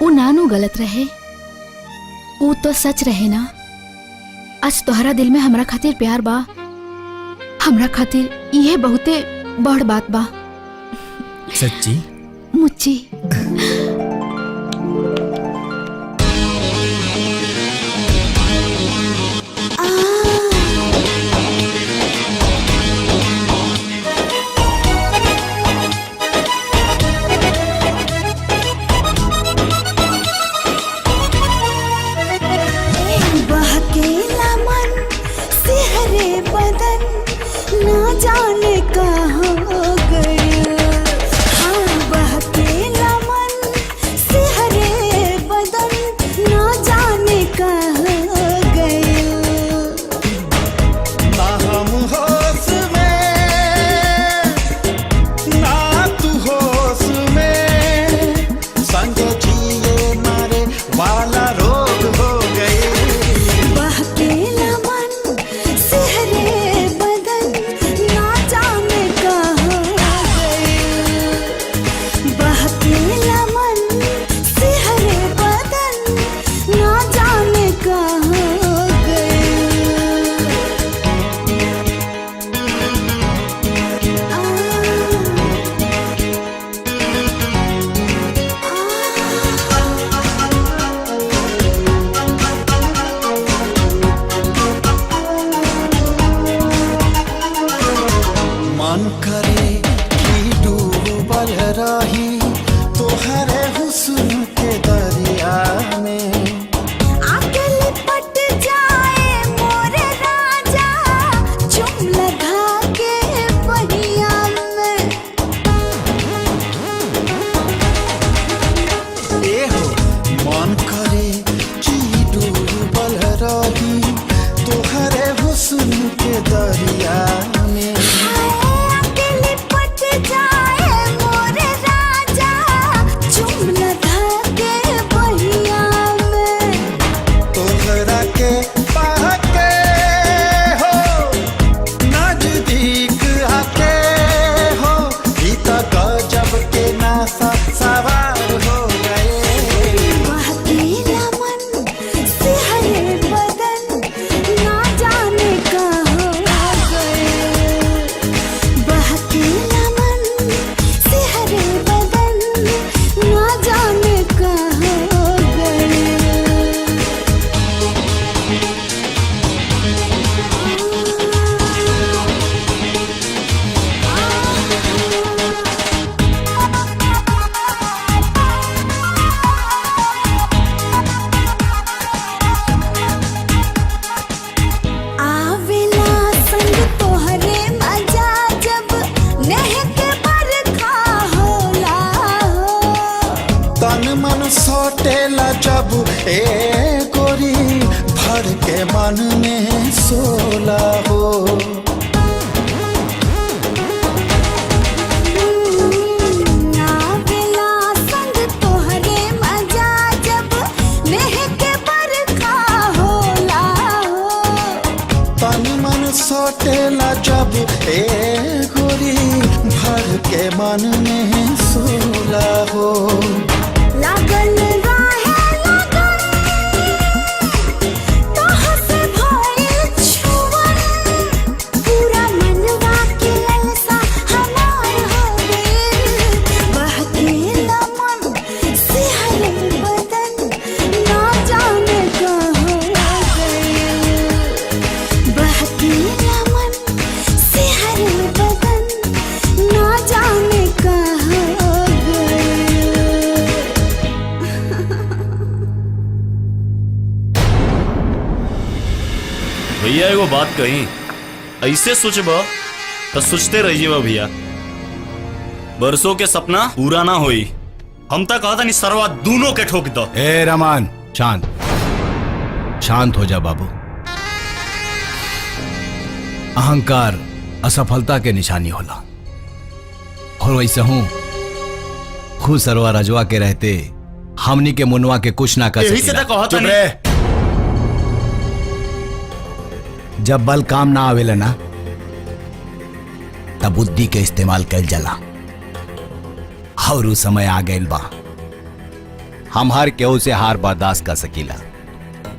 Speaker 10: वो नानू गलत रहे, वो तो सच रहे ना। आज तोहरा दिल में हमरा खातिर प्यार बा, हमरा खातिर ये बहुते बड़ बात बा।
Speaker 2: सच्ची
Speaker 10: मुच्ची।
Speaker 18: कि डूबल रही तोहरे हुस्न के दरिया में।
Speaker 13: आके लिपट जाए मोरे राजा चुम लगा के बहिया में।
Speaker 18: ए हो मन करे कि डूबल रही तोहरे हुस्न के दरिया में।
Speaker 13: आके लिपट जाए मोरे राजा चुम लगा के बहिया में।
Speaker 18: तोहरा के पाके हो नजदीक आके हो ई त गजब के नासा सवार हो गए।
Speaker 13: बहकेला मन सिहरे बदन ना जाने कहाँ गए। बहकेला मन सिहरे बदन ना जाने कहाँ गए। आवेला संग तोहरे मजा जब नेह के बरखा होला हो।
Speaker 18: तन मन सोटेला जब ए गोरी भर के मन में सोला हो।
Speaker 13: आवेला संग तोहरे मजा जब नेह के बरखा होला हो।
Speaker 18: तन मन सोटेला जब ए गोरी भर के मन में सोला हो।
Speaker 13: लागल राहे लगन तोह से भइल छुअन। पूरा मनवा के ललसा हमार हो गइल। बहकेला मन सिहरे बदन ना जाने कहाँ गइल। बहकेला मन सिहरे बदन ना जाने कहाँ गइल।
Speaker 21: भैया एगो बात कही, ऐसे सोचबा तो सोचते रहिए भैया, बरसों के सपना पूरा ना होई। हम तक कहा था नहीं सरवा दोनों के ठोक दो।
Speaker 11: ए रमान शांत शांत हो जा बाबू। अहंकार असफलता के निशानी होला और वैसे हूं खुद सरवा रजवा के रहते हमनी के मुनवा के कुछ ना कर
Speaker 21: यही से तो कहा था
Speaker 11: चुप
Speaker 21: नहीं।
Speaker 11: रहे। जब बल काम ना आवेला ना तब बुद्धि के इस्तेमाल कल जला और उ समय आ गइल बा। हम हर केहू से हार बर्दाश्त कर सकीला,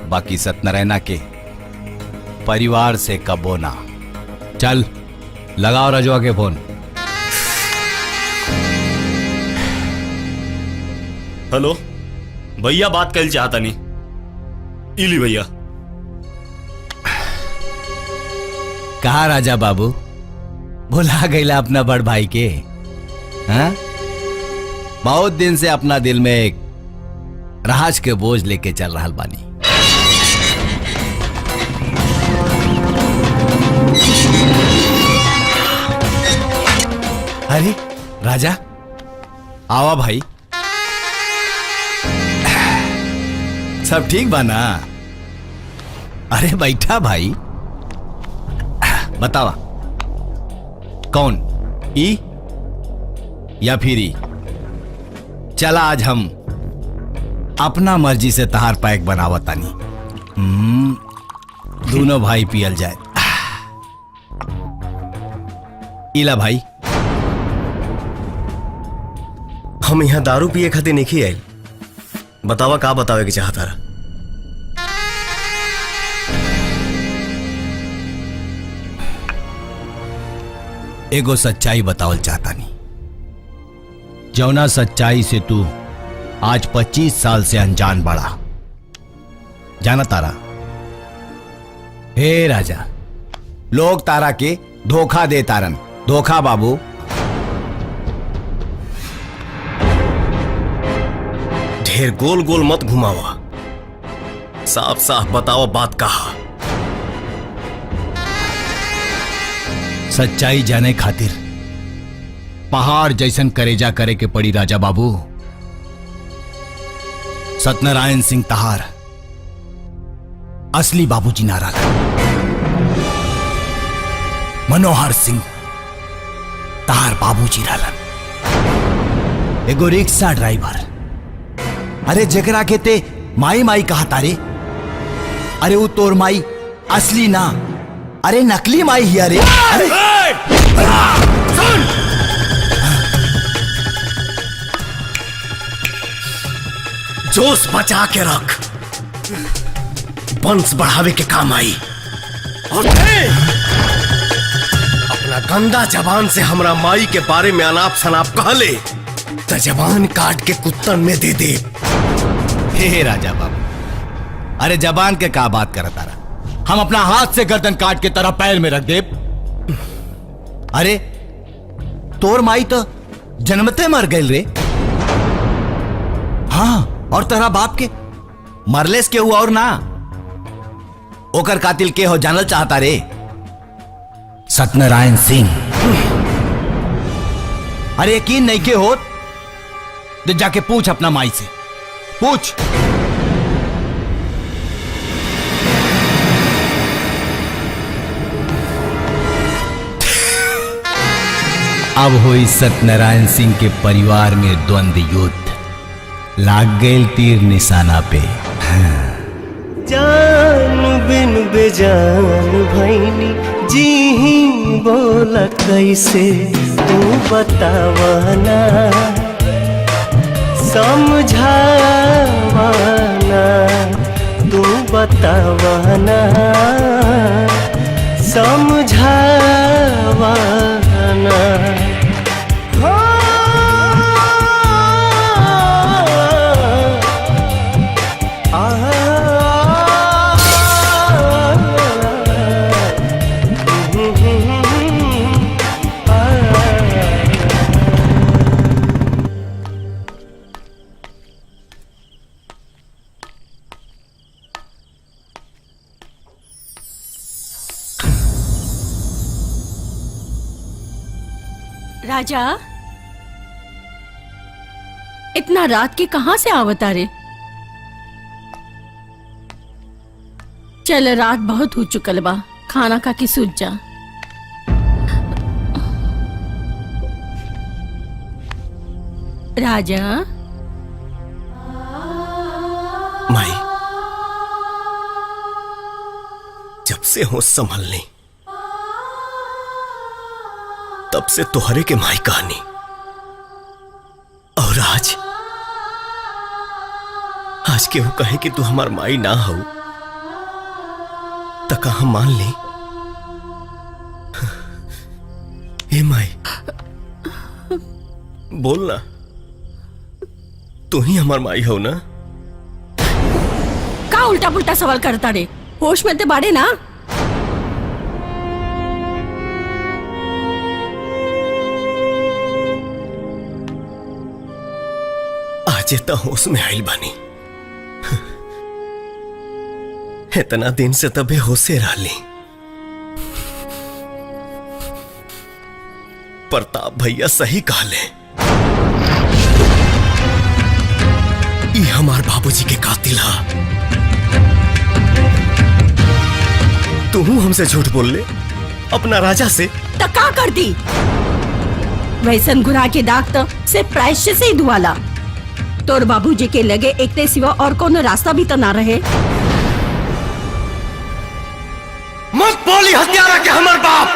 Speaker 11: बाकी सत्यनारायणा के परिवार से कबो ना। चल लगाओ रजवा के फोन।
Speaker 21: हेलो भैया, बात कर चाहता नहीं। इली भैया।
Speaker 11: कहा राजा बाबू, भुला गईला अपना बड़ भाई के? हाँ? बहुत दिन से अपना दिल में एक राज के बोझ लेके चल रहा बानी। अरे राजा आवा भाई, सब ठीक बा ना? अरे बैठा भाई, बतावा कौन ई या फिर ई? चला आज हम अपना मर्जी से तहार पैक बनावतानी। दोनों भाई पियल जाए। इला भाई,
Speaker 6: हम यहाँ दारू पिए खातिर नहीं आए। बतावा का बतावे के चाहता रहा?
Speaker 11: एगो सच्चाई बतावल चाहता नहीं, जौना सच्चाई से तू आज 25 साल से अनजान बड़ा। जाना तारा? हे राजा, लोग तारा के धोखा दे तारन। धोखा बाबू,
Speaker 6: ढेर गोल गोल मत घुमावा, साफ साफ बताओ बात कहा।
Speaker 11: सच्चाई जाने खातिर पहाड़ जैसन करेजा करे के पड़ी राजा बाबू। सत्यनारायण सिंह तहार असली बाबूजी ना रहा। मनोहर सिंह तहार बाबूजी रहलन। एगो रिक्शा ड्राइवर, अरे जगरा के ते माई माई कहा तारे, अरे वो तोर माई असली ना, अरे नकली माई ही। अरे
Speaker 6: सुन! जोश बचा के रख, वंश बढ़ावे के काम आई। और अपना गंदा जबान से हमरा माई के बारे में अनाप शनाप कहले तो जबान काट के कुत्तन में दे दे।
Speaker 11: हे राजा बाबू, अरे जबान के का बात करत तारा, हम अपना हाथ से गर्दन काट के तरह पैर में रख दे। अरे तोर माई तो जन्मते मर गई रे। हाँ, और तेरा बाप के मरलेस के हुआ और ना, ओकर कातिल के हो जानल चाहता रे? सत्यनारायण सिंह। अरे यकीन नहीं के हो तो जाके पूछ अपना माई से, पूछ। अब हुई सत्यनारायण सिंह के परिवार में द्वंद्व युद्ध, लाग गए तीर निशाना पे।
Speaker 4: जान बिन बेजान भैनी जी ही बोला कैसे, तू बतावाना समझावाना, तू बतावाना समझावाना।
Speaker 5: राजा, इतना रात के कहां से आवता रे? चल, रात बहुत हो चुकल बा, खाना खा के सूझ जा। राजा,
Speaker 6: माई, जब से होश संभल ली तब से तोहरे के माई कहानी, और आज केहू कहे कि तू हमार माई ना हो तो कहा मान ली? ए माई, बोल ना, तू ही हमार माई हो ना?
Speaker 5: का उल्टा पुल्टा सवाल करता रे? होश में ते बाड़े ना?
Speaker 6: आज तो होश में आइल बानी, इतना दिन से तबे होशे रहली। प्रताप भैया सही कहले, ई हमार बाबूजी के कातिल हा। तू हमसे झूठ बोल ले अपना राजा से,
Speaker 5: तो का कर दी? वैसन गुनाह के दाग तो सिर्फ प्रायश्चित से ही धुआला। तोर बाबूजी के लगे एक ते सिवा और कोनो रास्ता भी तो ना रहे।
Speaker 6: मत बोली हत्यारा के हमर बाप।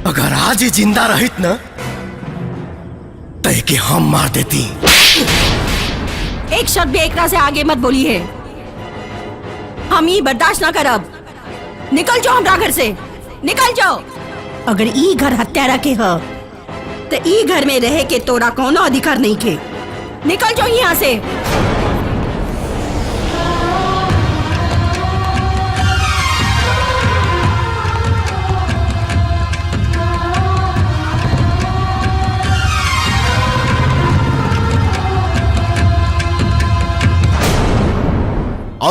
Speaker 6: अगर आज ही जिंदा रहित ना तय के हम मार देती।
Speaker 5: एक शब्द भी एकरा से आगे मत बोली है, हम ये बर्दाश्त ना करब। निकल जाओ हमरा घर से, निकल जाओ। अगर ई घर हत्यारा के ह तो ई घर में रहे के तोरा कोनो अधिकार नहीं के। निकल जाओ यहाँ से।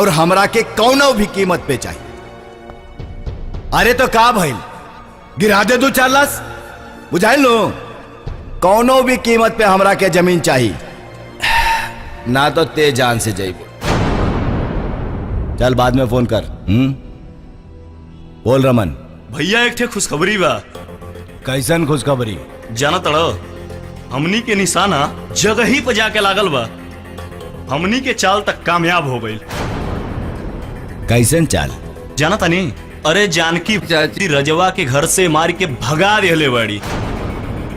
Speaker 11: और हमरा के कौनो भी कीमत पे चाहिए। अरे तो का भइल, गिरा दे 2-4 लाख, बुझाइल लो। कौनो भी कीमत पे हमरा के जमीन चाहिए, ना तो ते जान से जाइबो। चल बाद में फोन कर। बोल रमन।
Speaker 21: भैया एक ठे खुशखबरी बा।
Speaker 11: कैसन खुशखबरी?
Speaker 21: जाना तड़ो, हमनी के निशाना जगह ही पे जाके लागल बा। हमनी के चाल तक कामयाब हो गई।
Speaker 11: कैसन चाल?
Speaker 21: जाना तनी, अरे जानकी चाची रजवा के घर से मार के भगा देले बाड़ी,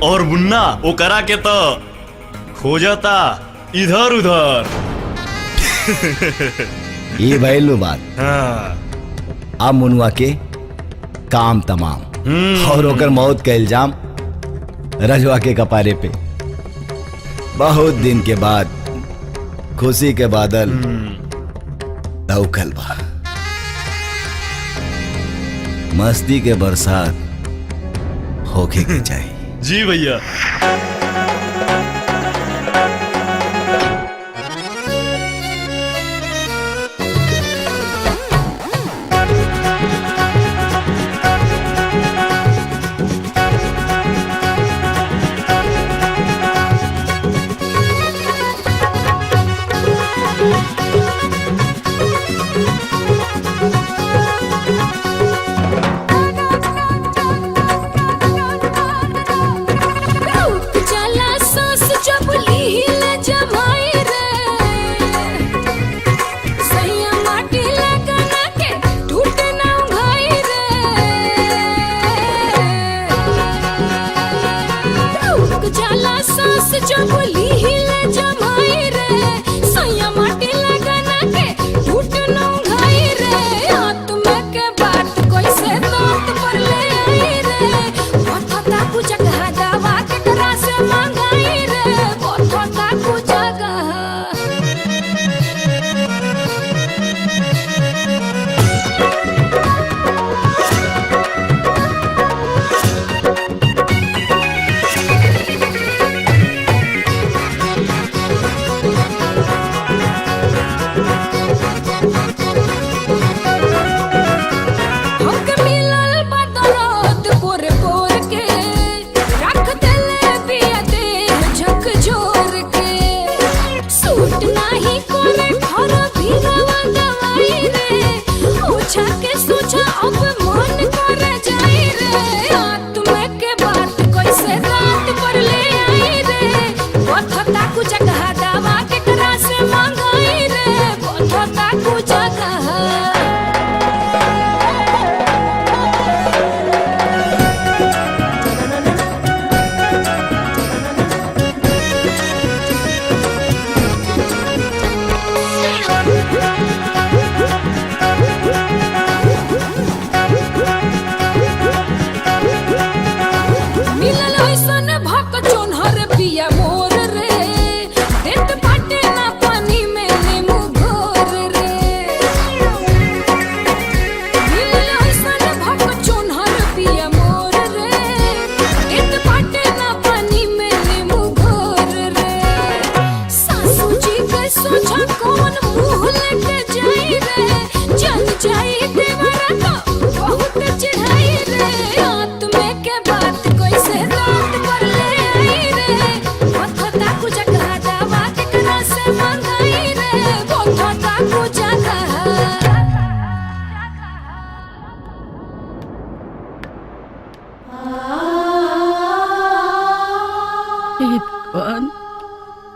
Speaker 21: और मुन्ना वो करा के तो खोजता इधर उधर।
Speaker 11: ये भइल बात।
Speaker 21: हाँ।
Speaker 11: अब मुनुआ के काम तमाम, और ओकर मौत का इल्जाम रजवा के कपारे पे। बहुत दिन के बाद खुशी के बादल दौखल बा। मस्ती के बरसात होके के चाहिए।
Speaker 21: जी भैया।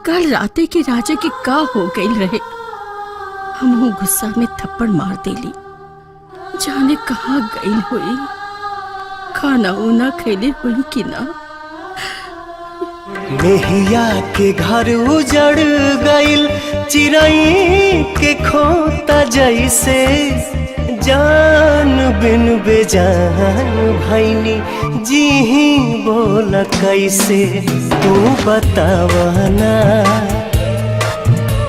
Speaker 5: कल राते के राजा के का हो गई रहे। हम गुस्सा में थप्पड़ मार देली, जाने कहाँ गई हुई, खाना उना खैले हुई कि ना।
Speaker 4: मेहिया के घर उजड़ गइल चिड़ई के खोता जैसे, जान बिन बेजान भैनी जी ही बोल कैसे। तू बतावना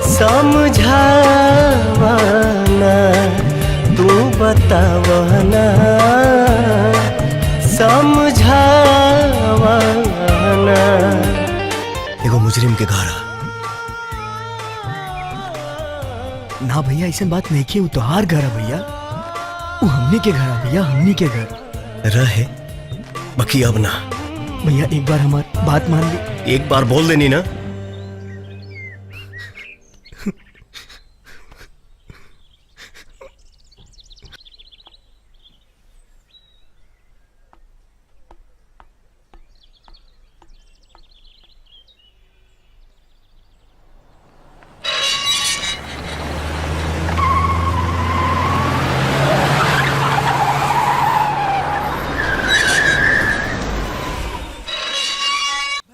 Speaker 4: समझावना, तू बतावना समझावना।
Speaker 6: एगो मुजरिम के घर ना
Speaker 2: ना भैया ऐसे बात नहीं की, वो तोहार घर है भैया, वो हमने के घर है भैया, हमने के घर
Speaker 6: रहे बाकी अब ना।
Speaker 2: भैया एक बार हमारी बात मान ली।
Speaker 6: एक बार बोल देनी ना।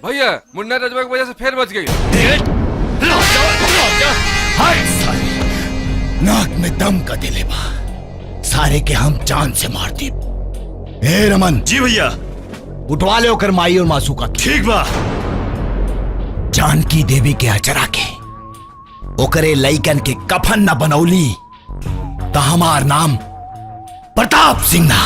Speaker 16: भैया मुन्ना रजवा की वजह से फिर बच गई।
Speaker 11: नाक में दम का दिले बा, सारे के हम जान से मार दी। ए रमन।
Speaker 21: जी भैया।
Speaker 11: उठवा ले होकर माई और मासू का।
Speaker 21: ठीक बा।
Speaker 11: जानकी देवी के अचरा के ओकरे लइकन के कफन न बनौली तो हमार नाम प्रताप सिंह ना।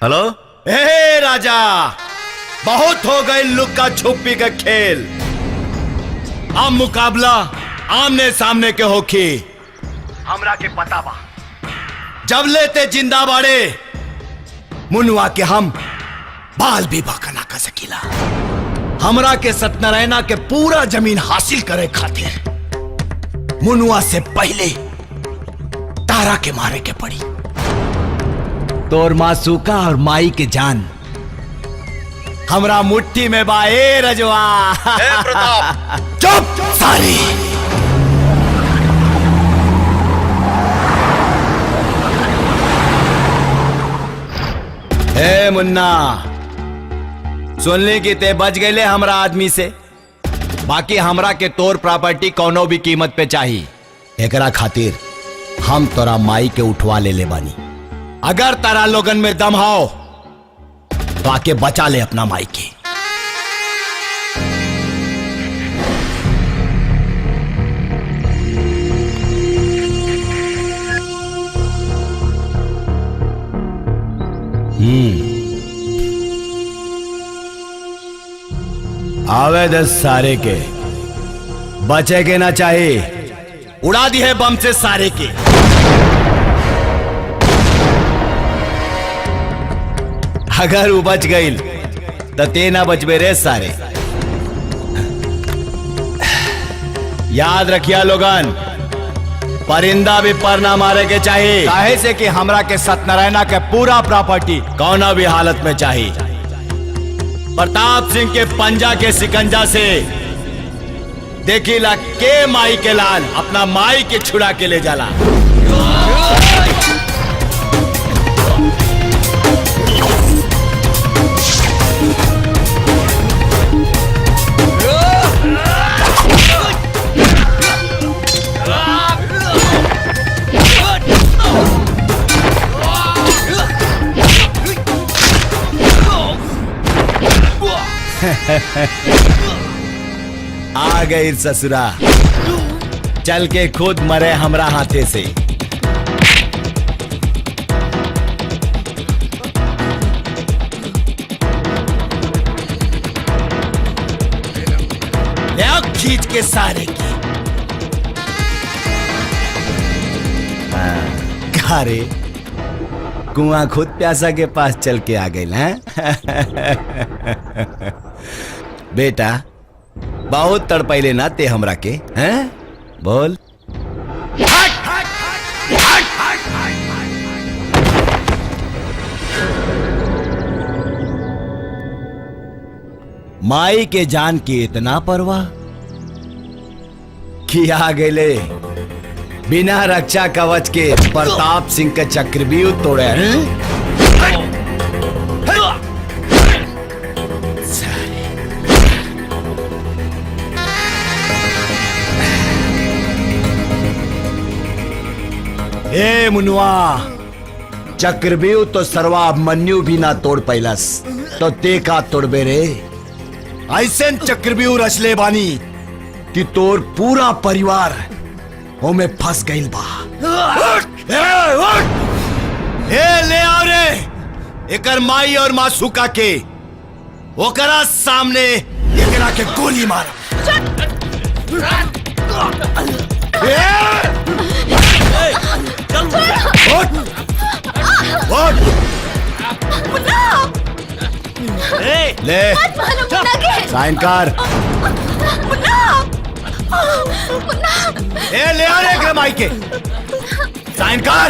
Speaker 6: हेलो।
Speaker 11: ए राजा, बहुत हो गए लुक्का छुपी का खेल, अब मुकाबला आमने सामने के होखी। हमरा के पता बा, जब लेते जिंदा बाड़े मुनुआ के हम बाल भी बाका ना कर सकीला। हमरा के सत्यनारायणा के पूरा जमीन हासिल करे खातिर मुनुआ से पहले तारा के मारे के पड़ी। तोर मासूका और माई के जान हमरा मुट्ठी में बा। ए रजवा। प्रताप चुप सारी। ए मुन्ना, सुनली कि ते बच गए हमरा आदमी से, बाकी हमरा के तोर प्रॉपर्टी कौनो भी कीमत पे चाहिए। एकरा खातिर हम तोरा माई के उठवा ले बानी। अगर तारा लोगन में दम हो तो आके बचा ले अपना माई के। आवे 10 सारे के, बचे के ना चाहिए, उड़ा दी है बम से सारे के। अगर वो बच गई तो ते ना बचबे रे सारे। याद रखिया लोगन, परिंदा भी पर ना मारे के चाहिए, काहे से कि हमरा के सत्यनारायणा के पूरा प्रॉपर्टी कौना भी हालत में चाहिए। प्रताप सिंह के पंजा के सिकंजा से देखिला के माई के लाल अपना माई के छुड़ा के ले जाला। आ गई ससुरा, चल के खुद मरे हमरा हाथे से। खींच के सारे की रे कुआं खुद प्यासा के पास चल के आ गई हैं। बेटा बहुत तड़पैले ना ते हमरा के, हैं बोल। माई के जान की इतना परवाह कि आ गए बिना रक्षा कवच के प्रताप सिंह का चक्रव्यूह तोड़े। ए मुनुआ, चक्रव्यूह तो सर्वा मन्यु भी ना तोड़ पैलस तो ते का तोड़बे रे। ऐसे चक्रव्यूह रचले बानी कि तोर पूरा परिवार ओमे फंस गइल बा। ए ले आओ रे एकर माई और मासूका के ओकरा सामने एकरा के गोली मार। ले साइन कर। ए ले आ रे माई के साइन कर।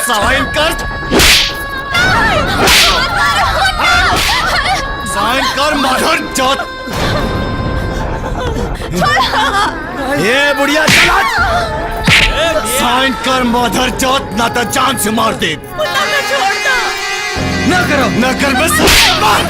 Speaker 11: साइन कर साइन कर मदर चौथ। ये बुढ़िया चला साइन कर मदर चौथ ना तो जान से मार दे। ना करो ना कर बस मार।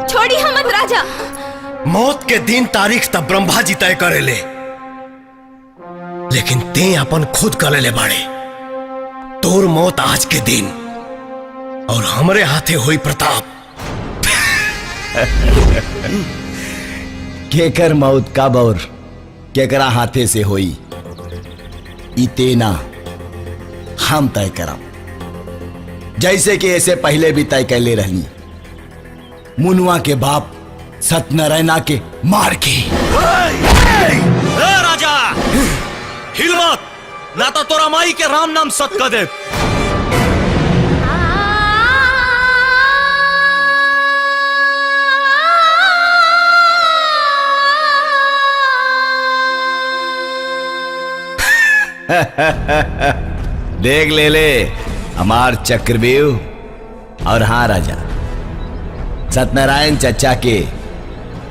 Speaker 8: छोड़ी हम मत राजा।
Speaker 6: मौत के दिन तारीख तब ब्रह्मा जी तय करेले, लेकिन ते अपन खुद करेले बाड़े। तोर मौत आज के दिन और हमरे हाथे हुई प्रताप।
Speaker 11: केकर मौत कब और केकरा हाथे से होई इते ना हम तय करब। जैसे कि ऐसे पहले भी तय कैले रहनी मुनुआ के बाप सत्यनारायणा के मार के।
Speaker 21: राजा हिल मत ना तो तोरा माई के राम नाम सत कर दे।
Speaker 11: देख ले हमार चक्रव्यूह। और हाँ राजा सत्यनारायण चचा के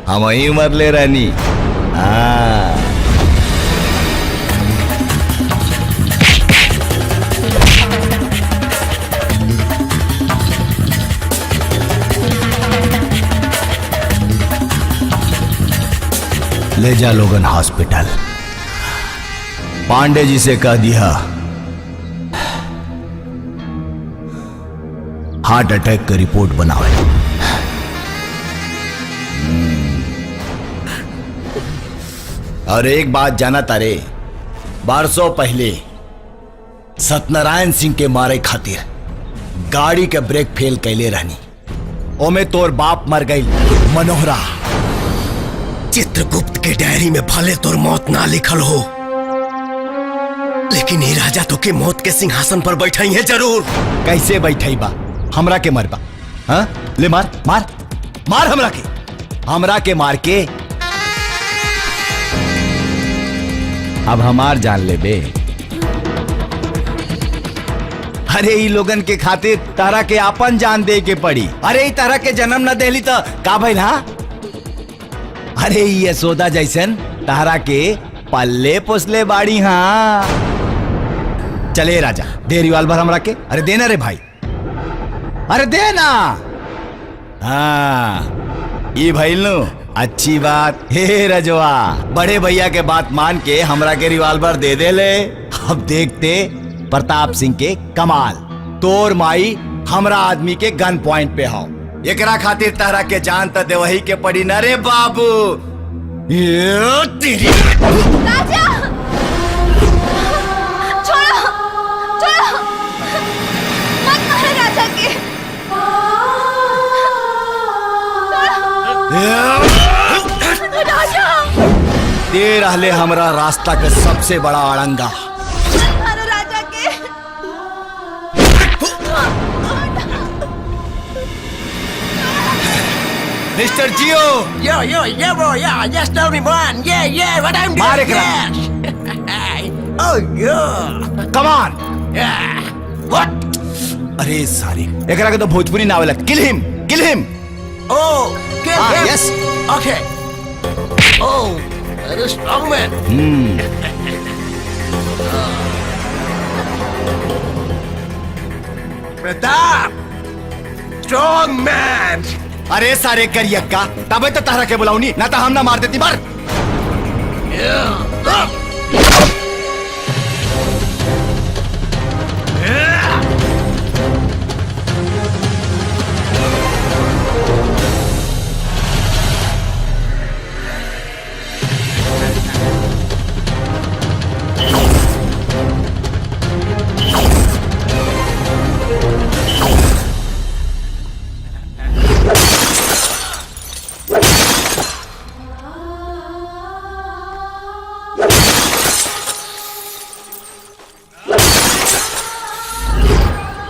Speaker 11: हम ही मरले रहनी। हाँ ले जा लोगन हॉस्पिटल। पांडे जी से कह दिया हार्ट अटैक का रिपोर्ट बनावे। और एक बात जाना तारे, बरसों पहले सत्यनारायण सिंह के मारे खातिर गाड़ी के ब्रेक फेल कैले रहनी। ओमे तोर बाप मर गई मनोहरा।
Speaker 6: चित्रगुप्त के डायरी में भले तोर मौत ना लिखल हो, लेकिन ये राजा तो के मौत के सिंहासन पर बैठाई है जरूर।
Speaker 11: कैसे बैठाई बा? हमरा के मरबा? हाँ ले मार मार मार हमरा के मार के अब हमार जान ले बे। अरे ई लोगन के खातिर तारा के आपन जान दे के पड़ी। अरे ई तारा के जन्म न देली तो का भइल? हाँ अरे ई यशोदा जैसन तारा के पल्ले पोसले बाड़ी। हाँ चले राजा दे रिवाल्वर हमरा के। अरे देना रे भाई, अरे देना। हाँ ये भइल नु अच्छी बात। हे रजवा बड़े भैया के बात मान के हमरा के रिवाल्वर दे दे ले। अब देखते प्रताप सिंह के कमाल। तोर माई हमरा आदमी के गन पॉइंट पे हो। एकरा खातिर तारा के जान त देवही के पड़ी न रे बाबू। ये तेरी
Speaker 8: राजा राजा
Speaker 11: दे रहले हमरा रास्ता के सबसे बड़ा अड़ंगा।
Speaker 8: मारो राजा के।
Speaker 11: Mister Jio
Speaker 4: Yo, bro, yeah, just tell me one. Yeah, what I'm doing.
Speaker 11: मारे करा।
Speaker 4: Oh, yeah.
Speaker 11: Come on.
Speaker 4: What?
Speaker 11: अरे सारी एकरा के तो भोजपुरी ना आवेला। Kill him.
Speaker 4: Oh, kill
Speaker 11: Ah,
Speaker 4: him.
Speaker 11: yes.
Speaker 4: Okay. Oh, that is strong man. Pratap, strong man.
Speaker 11: अरे सारे करियक्का तबे तो तारा के बुलाऊनी ना तो हम ना मार देती मर।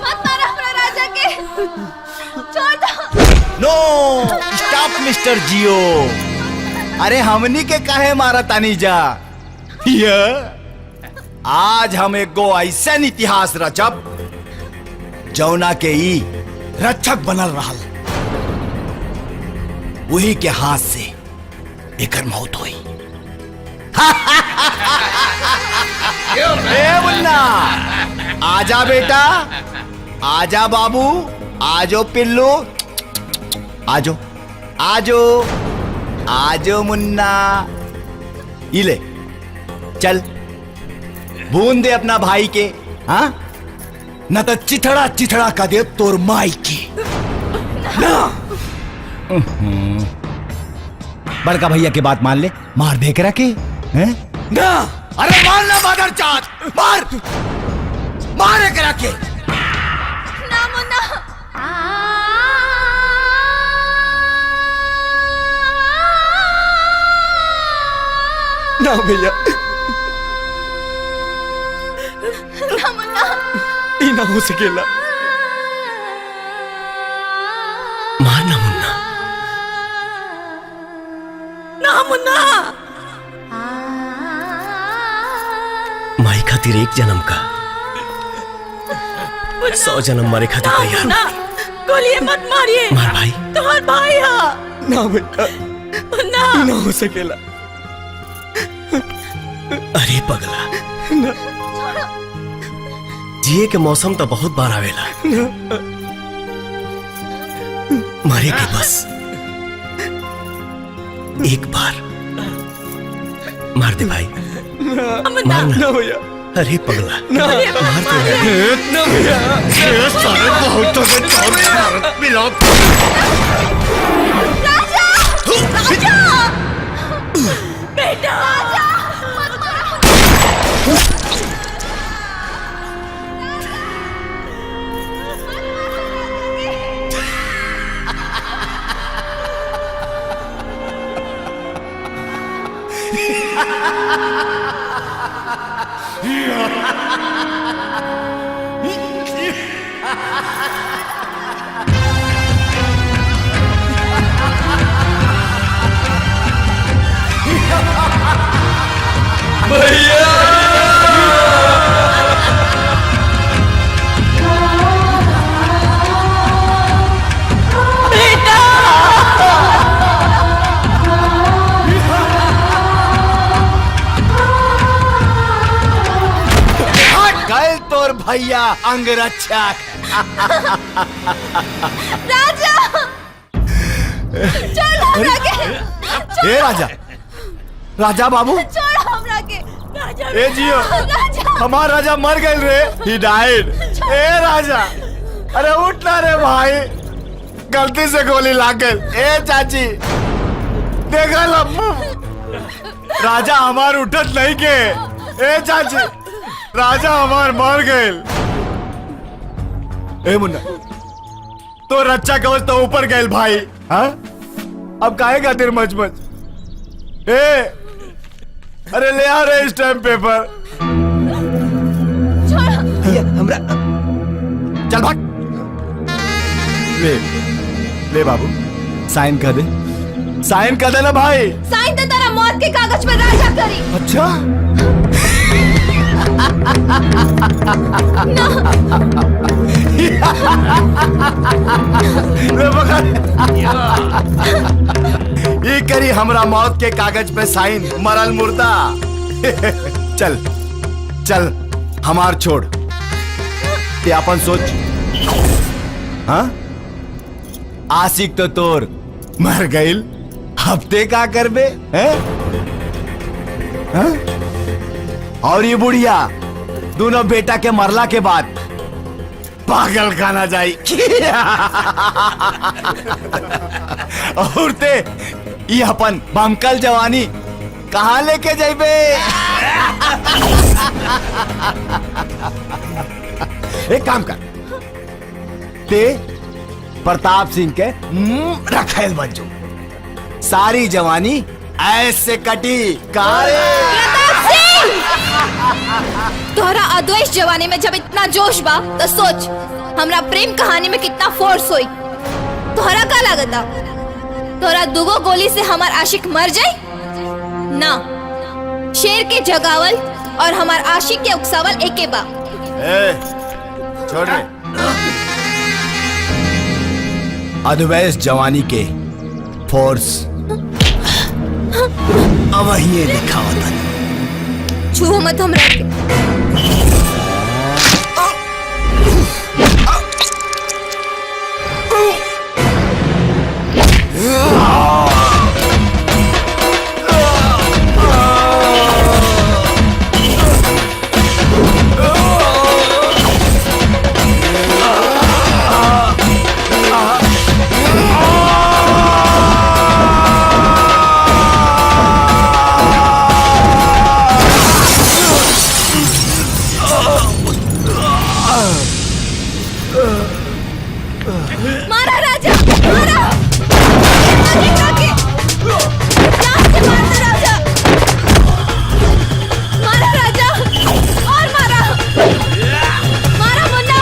Speaker 8: मत मारो हमरा राजा के। छोड़ दो।
Speaker 11: नो स्टॉप मिस्टर जियो। अरे हमनी के काहे मारा तानी जा। ये आज हम एगो ऐसन इतिहास रचब जौना के ई रक्षक बनल रहल, वही के हाथ से एकर मौत हुई। ए मुन्ना आजा बेटा, आजा बाबू, आजो पिल्लू, आजो आजो आजो मुन्ना। इले चल बूंद दे अपना भाई के, हाँ न तो चिथड़ा चिथड़ा का दे तोर माई की ना। बड़का भैया की बात मान ले, मार दे करा के हैं? ना अरे मार ना मादर चाँद, मार करा के।
Speaker 8: ना मुन्ना।
Speaker 2: ना भैया
Speaker 8: ना मुन्ना।
Speaker 2: ई ना हो सकेला।
Speaker 6: मारना मुन्ना।
Speaker 8: ना मुन्ना।
Speaker 6: माई खातिर एक जन्म का 100 जन्म मारे खातिर तैयार।
Speaker 8: ना गोली मत मारिए।
Speaker 6: मार भाई।
Speaker 8: तुम्हार भाई है।
Speaker 2: ना बेटा
Speaker 8: मुन्ना।
Speaker 2: ई ना हो सकेला।
Speaker 6: अरे पगला, जिए के मौसम तो बहुत बार आवेला, मरे के बस एक बार मार दे भाई, मारना।
Speaker 2: ना भैया।
Speaker 6: अरे पगला
Speaker 2: ना
Speaker 6: मार दे
Speaker 2: ना भैया।
Speaker 6: सारे बहुतों में चोर भारत मिला।
Speaker 8: राजा बेटा राजा।
Speaker 11: गए तोर भैया अंगरक्षक।
Speaker 8: राजा छोड़ हमरा के।
Speaker 11: ए राजा, राजा बाबू,
Speaker 8: छोड़ हमरा के। राजा
Speaker 11: ए जियो,
Speaker 8: राजा।
Speaker 11: हमार राजा मर गए रे, ही डाइड। ए राजा, अरे उठ ना रे भाई, गलती से गोली लाग गई। ए चाची देखा लम्बू, राजा हमार उठत नहीं के। ए चाची, राजा हमार मर गए। ए मुन्ना, तो रक्षा कवच तो ऊपर गए भाई, हाँ? अब काहे खातिर मच मच? ए, अरे ले आ रहे स्टैम्प पेपर।
Speaker 14: हमरा
Speaker 11: चल भाग। ले ले बाबू, साइन कर दे, साइन कर देना भाई।
Speaker 8: साइन तो तेरा मौत के कागज पर राजा करी।
Speaker 11: अच्छा ले पकड़। ये करी हमरा मौत के कागज पे साइन, मरल मुर्दा। चल चल हमार छोड़, ते अपन सोच। हाँ आशिक तो तोर मर गईल, हफ्ते का करबे हैं? हाँ? और ये बुढ़िया दोनों बेटा के मरला के बाद पागल खाना जाई। और ते ये अपन बमकल जवानी कहाँ लेके जाइबे? एक काम कर, ते प्रताप सिंह के रखेल बन जो, सारी जवानी ऐसे कटी।
Speaker 8: तोहरा अद्वैत जवानी में जब इतना जोश बा तो सोच हमरा प्रेम कहानी में कितना फोर्स होई। तोहरा का लागता तोहरा दुगो गोली से हमार आशिक मर जाए ना? शेर के जगावल और हमार आशिक के उकसावल एके बा।
Speaker 11: छोड़ रे। अद्वैत जवानी के फोर्स अब ये लिखा होता है।
Speaker 8: छू मत हमरा के। मारा राजा, मारा! जान से मार दे राजा! मारा राजा, और मारा! मारा मुन्ना!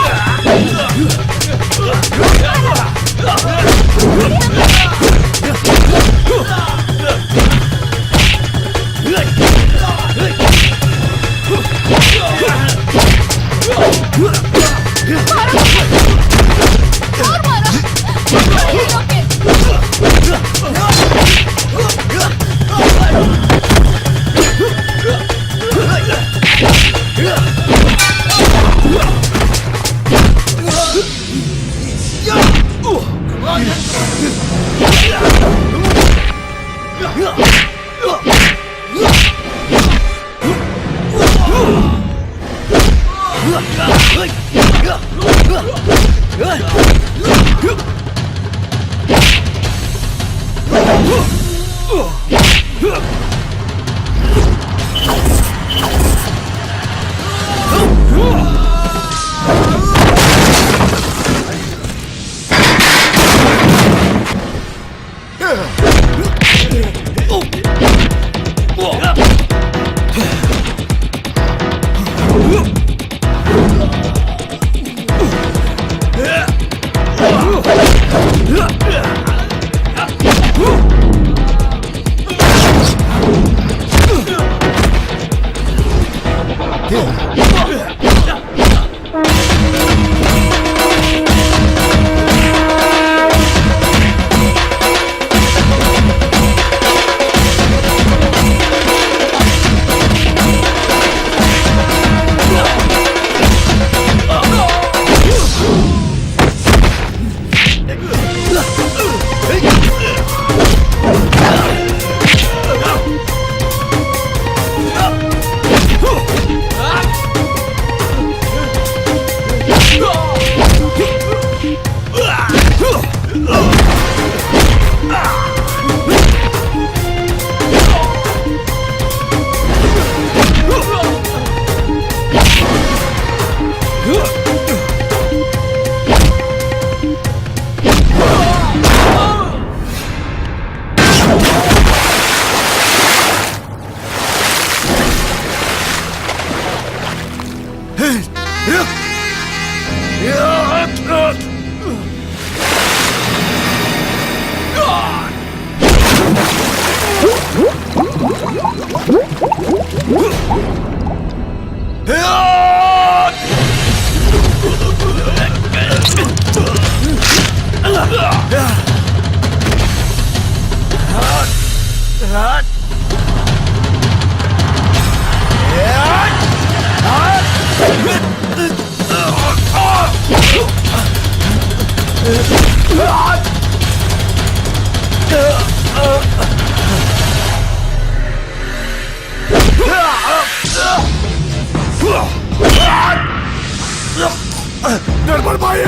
Speaker 11: गड़बड़ भाई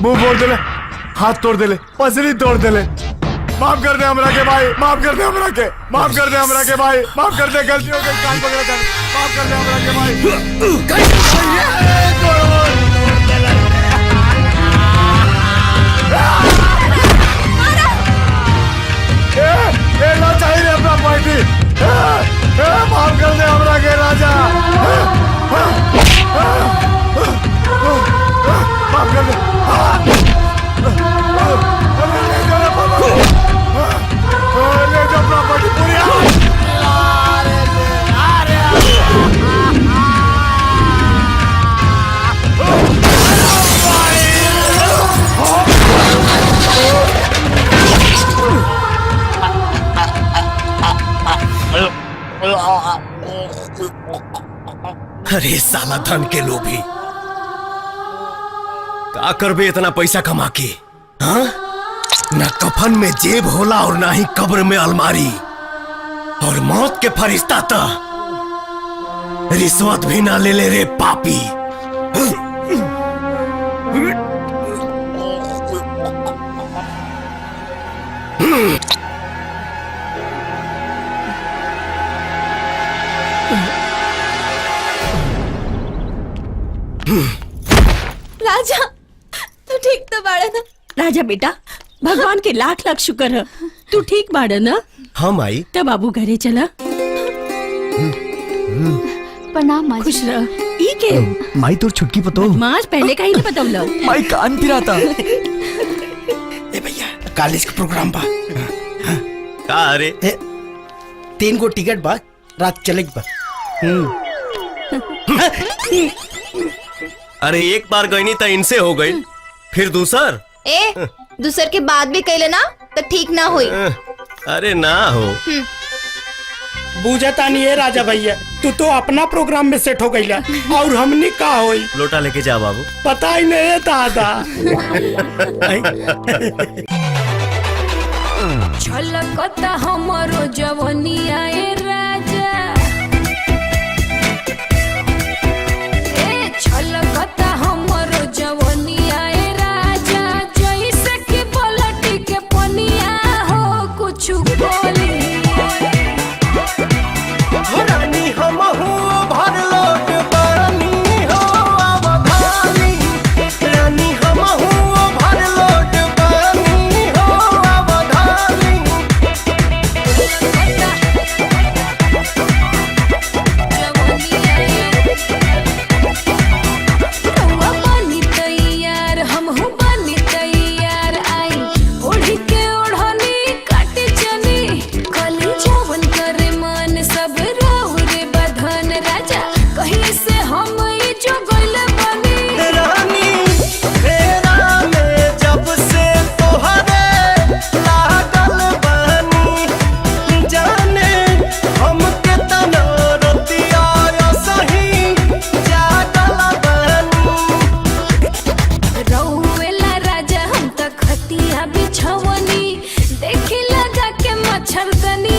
Speaker 11: मुंह फोड़ देले, हाथ तोड़ देले, पसली तोड़ देले। माफ कर दे हमरा के भाई, माफ कर दे हमरा के, माफ कर दे हमरा के भाई, माफ कर दे, गलती हो गई, कान पकड़ा था, माफ कर दे हमरा के भाई। ए ना चाहिए अपना पार्टी, माफ कर दे हमरा के राजा, माफ कर दे। ले जा प्रॉपर्टी पूरी।
Speaker 6: अरे साला धन के लोभी, का करबे इतना पैसा कमा के? हाँ, ना कफन में जेब होला और ना ही कब्र में अलमारी, और मौत के फरिश्ता तो रिश्वत भी ना ले ले रे पापी।
Speaker 8: राजा तू ठीक तो बाड़ा ना?
Speaker 5: राजा बेटा, भगवान के लाख लाख शुक्र है तू ठीक बाड़ा ना?
Speaker 6: हम आई
Speaker 5: तो बाबू घरे चला।
Speaker 10: प्रणाम माँ।
Speaker 5: खुश रह। ई के
Speaker 2: माई तोर छुटकी पतो
Speaker 5: माज पहले का ही नहीं पता
Speaker 2: माई कान पिराता।
Speaker 15: ए भैया कॉलेज का प्रोग्राम बा
Speaker 6: का? अरे
Speaker 15: 3 गो टिकट बा, रात चले बा।
Speaker 6: अरे एक बार गई तो इनसे हो गई, फिर दूसर।
Speaker 8: ए दूसर के बाद भी कहले ना तो ठीक ना हुई।
Speaker 6: अरे ना हो।
Speaker 15: बूझता नहीं है राजा भैया, तू तो अपना प्रोग्राम में सेट हो गईला और हमने का होई।
Speaker 6: लोटा लेके जा बाबू।
Speaker 15: पता ही नहीं है दादा।
Speaker 13: छलकता हमरो जवनिया ए राजा, ए छलकता हमरो जवनिया ए राजा, जैसे कि पलटी के पनिया हो कुछ बोली।
Speaker 4: रानी हम हूँ भर लोट पानी हो अवधानी, रानी हम हूँ भर लोट पानी हो अवधानी।
Speaker 13: रउआ बनी तैयार, हमहू बनी तैयार, आई ओढ़ी के ओढ़नी काटे चनी, कली जवन करे मन सब राहुरे बधन राजा, कहीं से हम ई जो गइले बनी।
Speaker 4: रानी फेरा में जब से तोहरे लागल बानी, जाने हम केतना रतिया सही जागल बानी।
Speaker 13: रउएला राजा हम त खतिया बिछवनी, देखी लगा के मच्छरदनी